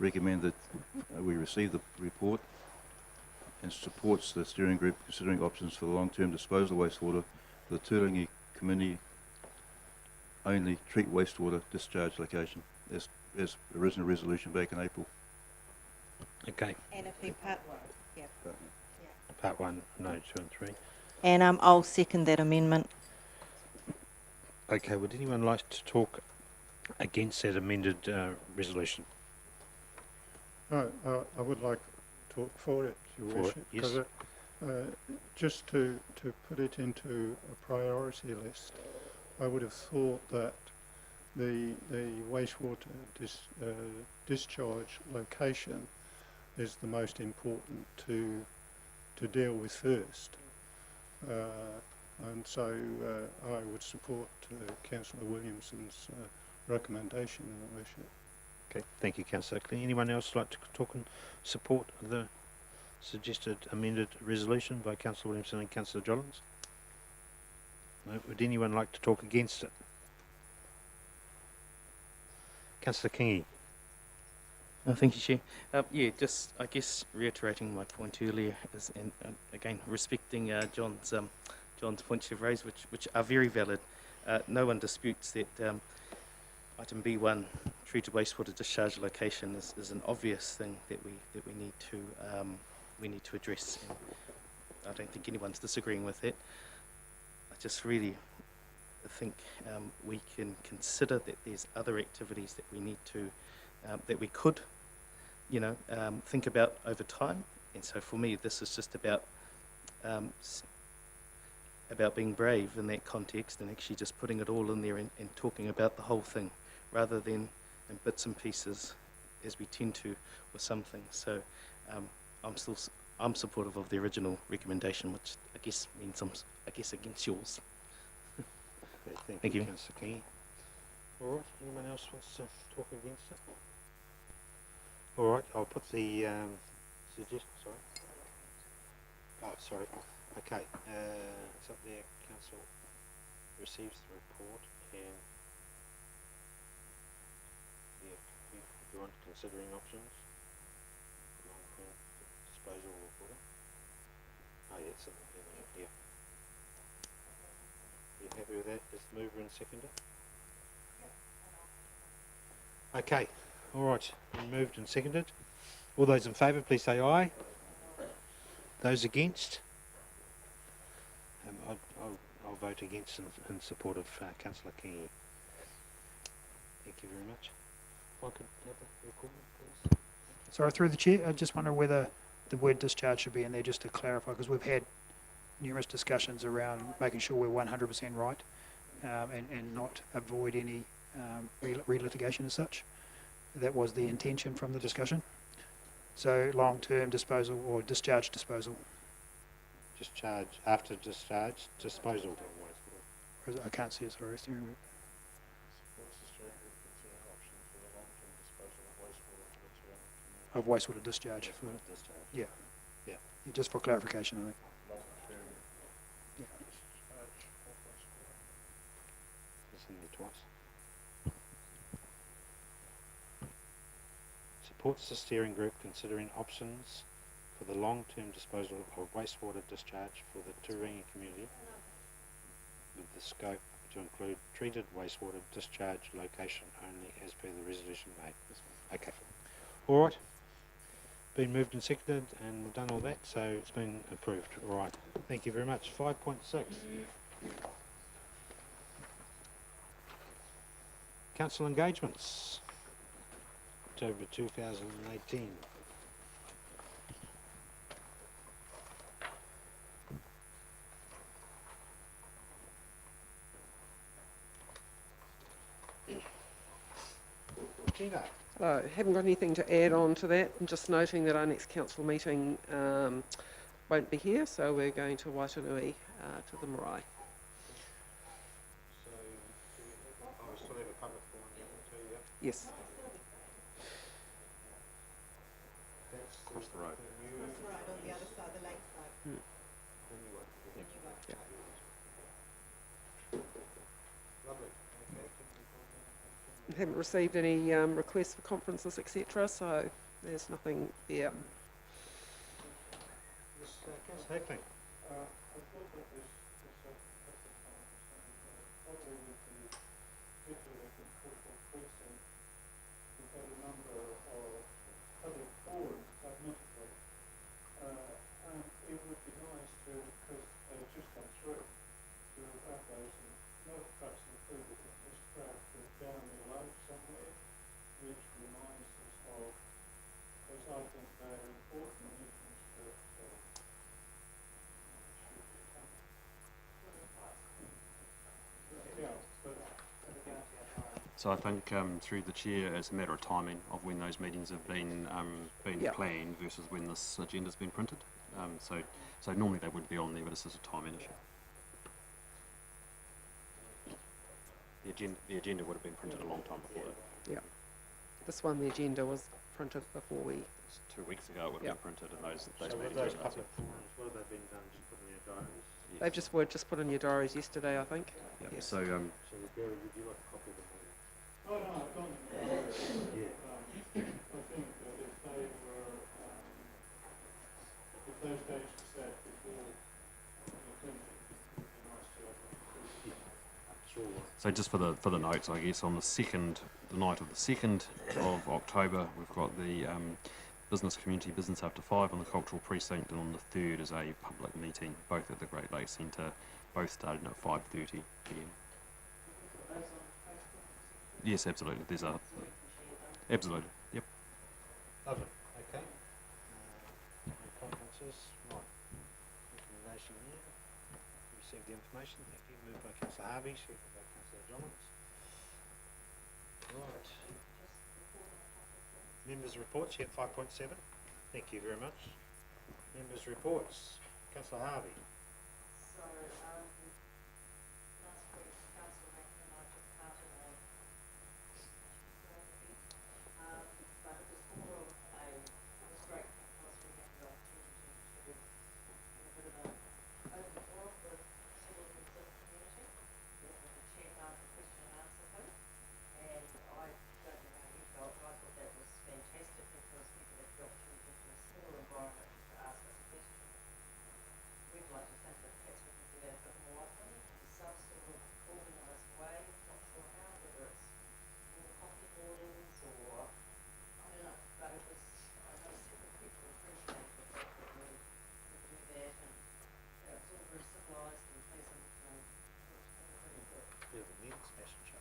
recommend that we receive the report and supports the steering group considering options for the long-term disposal of wastewater for the Turangi community only treat wastewater discharge location as original resolution back in April. Okay. And it'd be part one. Yeah. Part 1, no, 2 and 3. And I'll second that amendment. Okay, would anyone like to talk against that amended resolution? No, I would like to talk for it, Your Worship, yes. because just to put it into a priority list, I would have thought that the wastewater discharge location is the most important to deal with first. And so I would support Councillor Williamson's recommendation, Your Worship. Okay, thank you, Councillor. Can anyone else like to talk in support of the suggested amended resolution by Councillor Williamson and Councillor Jollins? No. Would anyone like to talk against it? Councillor Kingi. Thank you, Chair. Yeah, just I guess reiterating my point earlier is, and again respecting John's points you've raised, which are very valid. No one disputes that item B1, treated wastewater discharge location, is an obvious thing that we need to address. And I don't think anyone's disagreeing with that. I just really think we can consider that there's other activities that we need to that we could think about over time. And so for me, this is just about being brave in that context and actually just putting it all in there and talking about the whole thing rather than in bits and pieces as we tend to with some things. So I'm supportive of the original recommendation, which I guess means I'm against yours. Okay, Thank you. Councillor Kingi. All right, anyone else wants to talk against it? All right, I'll put the suggestion. Sorry. Oh, sorry. Okay, it's up there. Council receives the report and if you want considering options, long-term disposal of water. Oh, yeah, it's in here. You happy with that? Just mover and seconder. Okay, all right. Been moved and seconded. All those in favour, please say aye. Those against? I'll vote against in support of Councillor Kingi. Thank you very much. If I could have a recording, please. Sorry, through the chair, I just wonder whether the word discharge should be in there just to clarify, because we've had numerous discussions around making sure we're 100% right and not avoid any relitigation as such. That was the intention from the discussion. So long-term disposal or discharge disposal. Discharge, after discharge, disposal. I can't see it, sorry. Of wastewater discharge. Yeah. Just for clarification, I think. It's in there twice. Reports the steering group considering options for the long-term disposal of wastewater discharge for the Turangi community, with the scope to include treated wastewater discharge location only as per the resolution made. Okay. All right. Been moved and seconded, and we've done all that, so it's been approved. All right. Thank you very much. 5.6. Council engagements. October 2018. Tina. Hello, haven't got anything to add on to that. I'm just noting that our next council meeting won't be here, so we're going to Waitanui to the marae. So, I still have a public forum here too, yeah? Yes. That's Across the road. Across the road on the other side, the lakeside. Hmm. Lovely. Okay. Haven't received any requests for conferences, etc., so there's nothing there. Councillor Hackling. It would be nice to, because they've just come through, to have those, not perhaps included, but just perhaps down below somewhere, which reminds us of, because I think they're important meetings that should be coming. Yeah, but So I think through the chair, it's a matter of timing of when those meetings have been planned versus when this agenda's been printed. So normally they would be on there, but it's just a timing issue. The agenda would have been printed a long time before that. Yeah. This one, the agenda was printed before we... It's 2 weeks ago it would have been printed, and those So meetings with those were public forums, what have they been done? Just put in your diaries? They've just were just put in your diaries yesterday, I think. Yep. Yes. So So Gary, would you like a copy of the meeting? oh no, I've done it. Yeah. I think that if they were, if those dates were set before the thing, it would be nice to have them. Sure. So just for the notes, I guess on the night of the 2nd of October, we've got the business community business after 5 on the cultural precinct, and on the 3rd is a public meeting, both at the Great Lakes Centre, both starting at 5:30 p.m. Yes, absolutely. Absolutely. Yep. Lovely. Okay. Conferences. Right. Recommendation here. Received the information. Thank you. Moved by Councillor Harvey, seconded by Councillor Johns. Right. Members' reports. Yep. 5.7. Thank you very much. Members' reports. Councillor Harvey. So, last week, Council and I took part in a but it was more of it was great because we had the opportunity to have a bit of an open forum with several members of the community. The chair found the question and answer thing, and I don't know how he felt, but I thought that was fantastic because people had the opportunity to a smaller environment to ask us a question. We'd like to think that perhaps we can do that a bit more often in some sort of organised way, not sure how, whether it's more coffee mornings or I don't know, but it was, I know several people appreciated the fact that we could do that, and it was all very civilised and pleasant, and it was all really good. Bit of a men's fashion show.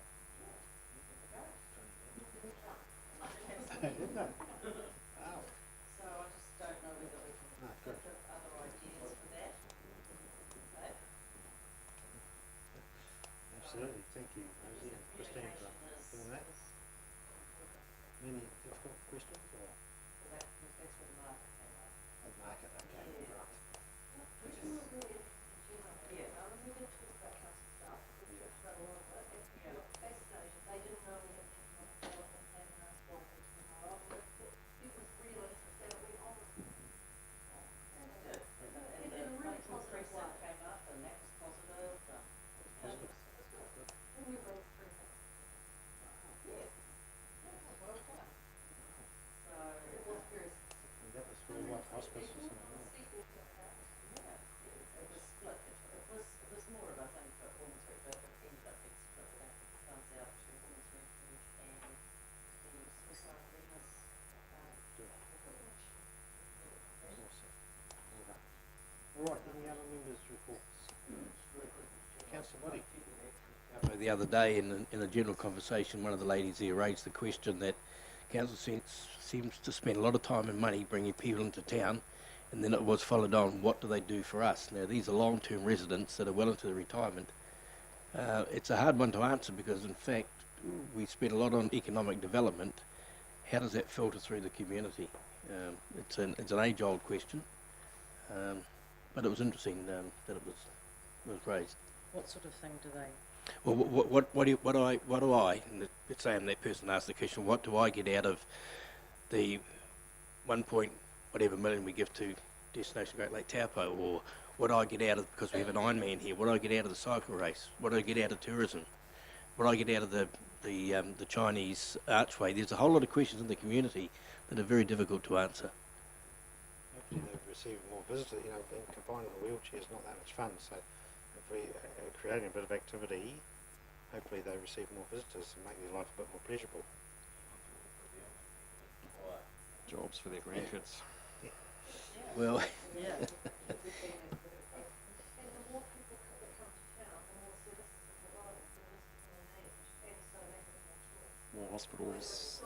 Wow. So I just don't know whether we can think of other ideas for that. Okay. Absolutely. Thank you, Rosie and Christine, for doing that. Any difficult questions or? That's where the market came up. Market, okay. Right. Yeah, we did talk about council staff, we talked about a lot of that, yeah, fascinating, they didn't know we had economic development plan and asked what was tomorrow, it was realistic that we honoured. And the cultural precinct came up and that was positive, and we wrote 3 things. Yeah, that was well done. So, The other day in a general conversation, one of the ladies there raised the question that council seems to spend a lot of time and money bringing people into town, and then it was followed on, what do they do for us? Now, these are long-term residents that are well into their retirement. It's a hard one to answer because, in fact, we spend a lot on economic development. How does that filter through the community? It's an age-old question, but it was interesting that it was raised. What sort of thing do they? Well, what do I, and let's say I'm that person asked the question, what do I get out of the 1 point whatever million we give to Destination Great Lake Taupo, or what do I get out of, because we have an Ironman here, what do I get out of the cycle race, what do I get out of tourism, what do I get out of the Chinese archway? There's a whole lot of questions in the community that are very difficult to answer. Hopefully they've received more visitors. You know, being confined in a wheelchair is not that much fun, so if we are creating a bit of activity, hopefully they receive more visitors and make their life a bit more pleasurable. Jobs for their grandkids. Well, more hospitals,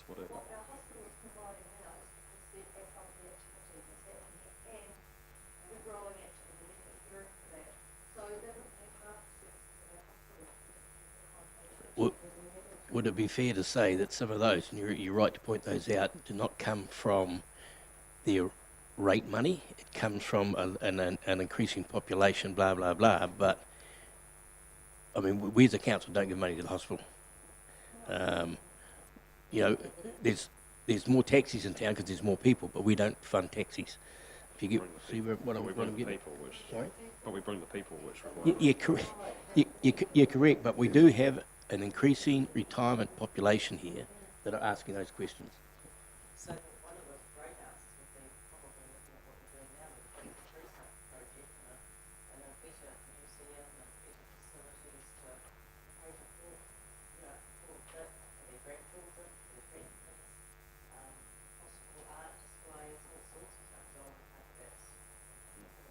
whatever. Would it be fair to say that some of those, and you're right to point those out, do not come from their rate money? It comes from an increasing population, blah, blah, blah. But, I mean, we as a council don't give money to the hospital. You know, there's more taxis in town because there's more people, but we don't fund taxis. If you get, see what I'm getting? Sorry? But we bring the people, which You're correct. You're correct, but we do have an increasing retirement population here that are asking those questions. So one of the great answers would be probably looking at what we're doing now with the Peter Teresa project and a better museum and better facilities to cater for, you know, for their grandchildren, for their grandkids, possible art displays, all sorts of things. I think that's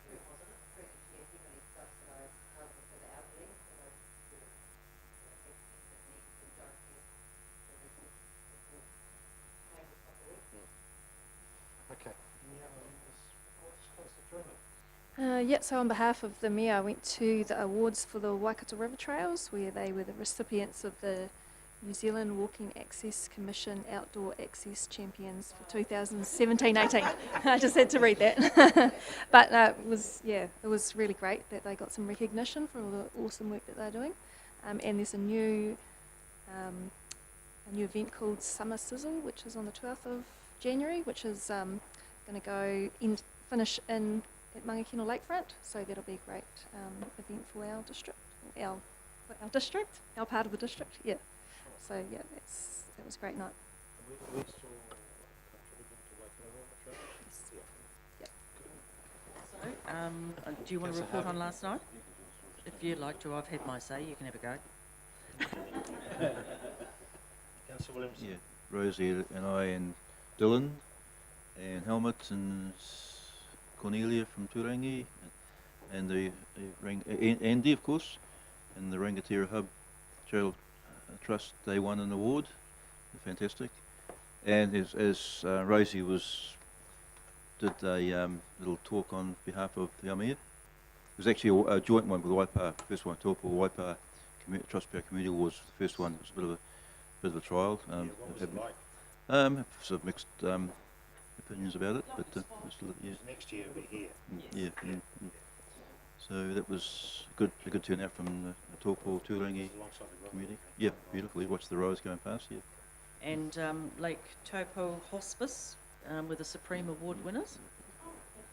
very positive. Pretty clear, heavily subsidised housing for the elderly, for those who are Okay. Yeah, so on behalf of the Mayor, I went to the awards for the Waikato River Trails, where they were the recipients of the New Zealand Walking Access Commission Outdoor Access Champions for 2017-18. I just had to read that. But it was really great that they got some recognition for all the awesome work that they're doing. And there's a new event called Summer Sizzle, which is on the 12th of January, which is going to finish at Mangakino Lakefront. So that'll be a great event for our district, our part of the district. Yeah. So yeah, that was a great night. We still contributing to Waikato River Trail? So, do you want to report on last night? If you'd like to, I've had my say. You can have a go. Councillor Williamson. Yeah, Rosie and I and Dylan and Helmut and Cornelia from Turangi and Andy, of course, and the Rangatira Hub Trail Trust. They won an award. They're fantastic. And as Rosie did a little talk on behalf of the Mayor. It was actually a joint one with Waipa. First one, Taupo Waipa Trust Power Community Awards. The first one was a bit of a trial. What was it like? Sort of mixed opinions about it, but yeah. Next year we'll be here. Yeah. So that was a good turnout from the Taupo Turangi community. Yeah, beautifully. Watched the rows going past. Yeah. And Lake Taupo Hospice were the Supreme Award winners,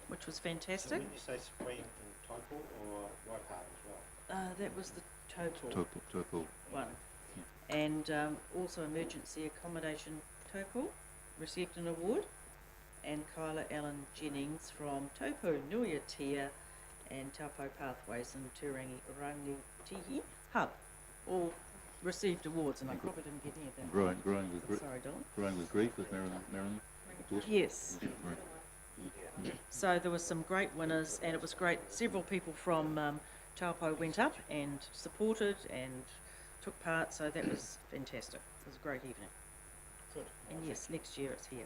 which was fantastic. So when you say Supreme in Taupo or Waikato as well? That was the Taupo one. Yeah. And also Emergency Accommodation Taupo received an award, and Kyla Allen Jennings from Taupo Nuiatea and Taupo Pathways and Turangi-Tongariro Hub all received awards, and I probably didn't get any of them. Growing with grief. Sorry, Dylan. Growing with grief with Marilyn. Yes. Right. So there were some great winners, and it was great. Several people from Taupo went up and supported and took part, so that was fantastic. It was a great evening. Good. And yes, next year it's here.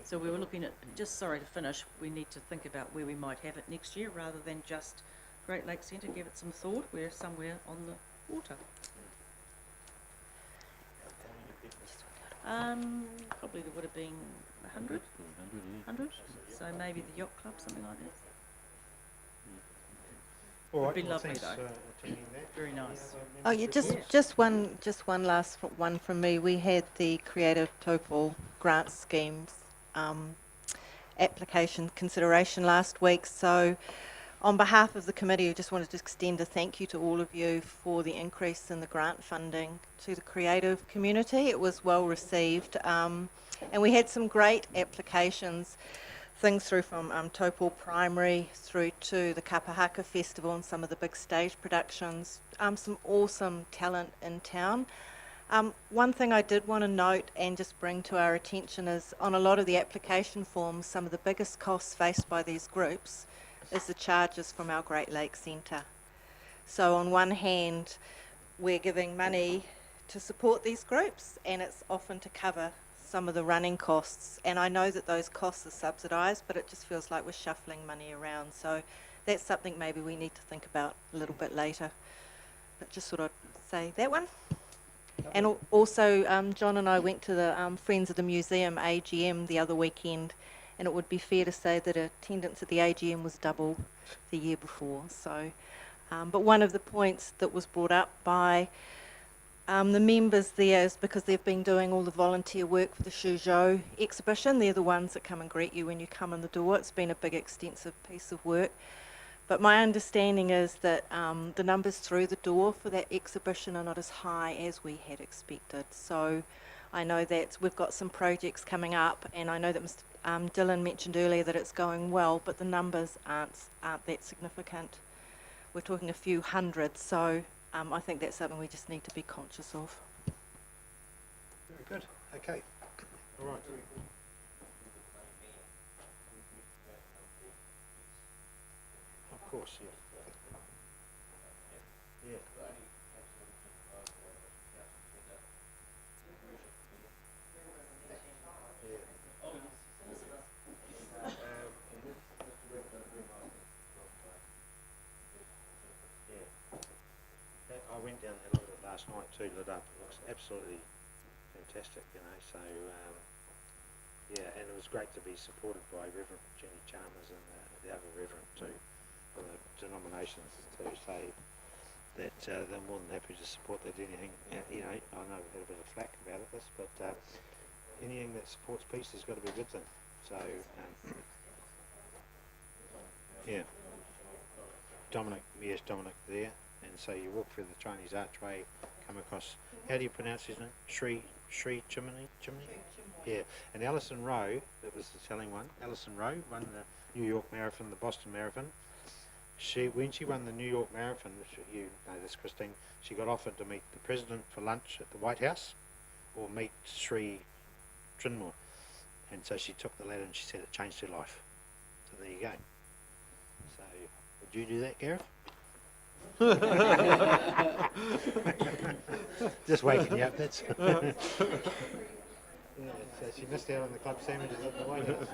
So we were looking at, just sorry to finish, we need to think about where we might have it next year rather than just Great Lakes Centre, give it some thought, we're somewhere on the water. Probably there would have been 100, 100, so maybe the yacht club, something like that. All Would right, be well, lovely thanks though. for attending that. Very nice. Oh yeah, just one last one from me. We had the Creative Taupo grant schemes application consideration last week. So on behalf of the committee, I just wanted to extend a thank you to all of you for the increase in the grant funding to the creative community. It was well received, and we had some great applications, things through from Taupo Primary through to the Kapahaka Festival and some of the big stage productions, some awesome talent in town. One thing I did want to note and just bring to our attention is on a lot of the application forms, some of the biggest costs faced by these groups is the charges from our Great Lakes Centre. So on one hand, we're giving money to support these groups and it's often to cover some of the running costs. And I know that those costs are subsidised, but it just feels like we're shuffling money around. So that's something maybe we need to think about a little bit later. But just thought I'd say that one. And also, John and I went to the Friends of the Museum AGM the other weekend, and it would be fair to say that attendance at the AGM was double the year before. So, but one of the points that was brought up by the members there is because they've been doing all the volunteer work for the Shuzhou exhibition. They're the ones that come and greet you when you come in the door. It's been a big, extensive piece of work. But my understanding is that the numbers through the door for that exhibition are not as high as we had expected. So I know that we've got some projects coming up, and I know that Mr. Dylan mentioned earlier that it's going well, but the numbers aren't that significant. We're talking a few hundred, so I think that's something we just need to be conscious of. Very good. Okay. All right. Of course, yeah. Yeah. I went down and had a look at it last night too, lit up. It looks absolutely fantastic, you know. So, yeah, and it was great to be supported by Reverend Jenny Chalmers and the other Reverend too, for the denominations to say that they're more than happy to support that anything. You know, I know we've had a bit of flack about it, but anything that supports peace has got to be a good thing. So, yeah. Mayor's Dominic there. And so you walk through the Chinese archway, come across, how do you pronounce his name? Sri Chimney? Yeah. And Alison Rowe, that was the telling one, Alison Rowe won the New York Marathon, the Boston Marathon. When she won the New York Marathon, you know this, Christine, she got offered to meet the president for lunch at the White House or meet Sri Trinmore. And so she took the letter and she said it changed her life. So there you go. So would you do that, Gareth? Just waking you up, that's yeah, so she missed out on the club sandwiches at the White House.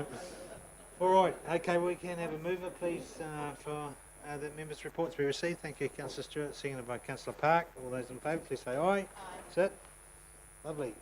Alright, okay, we can have a mover please for the members' reports we received. Thank you, Councillor Stewart, seconded by Councillor Park. All those in favour please say aye. Sit. Lovely.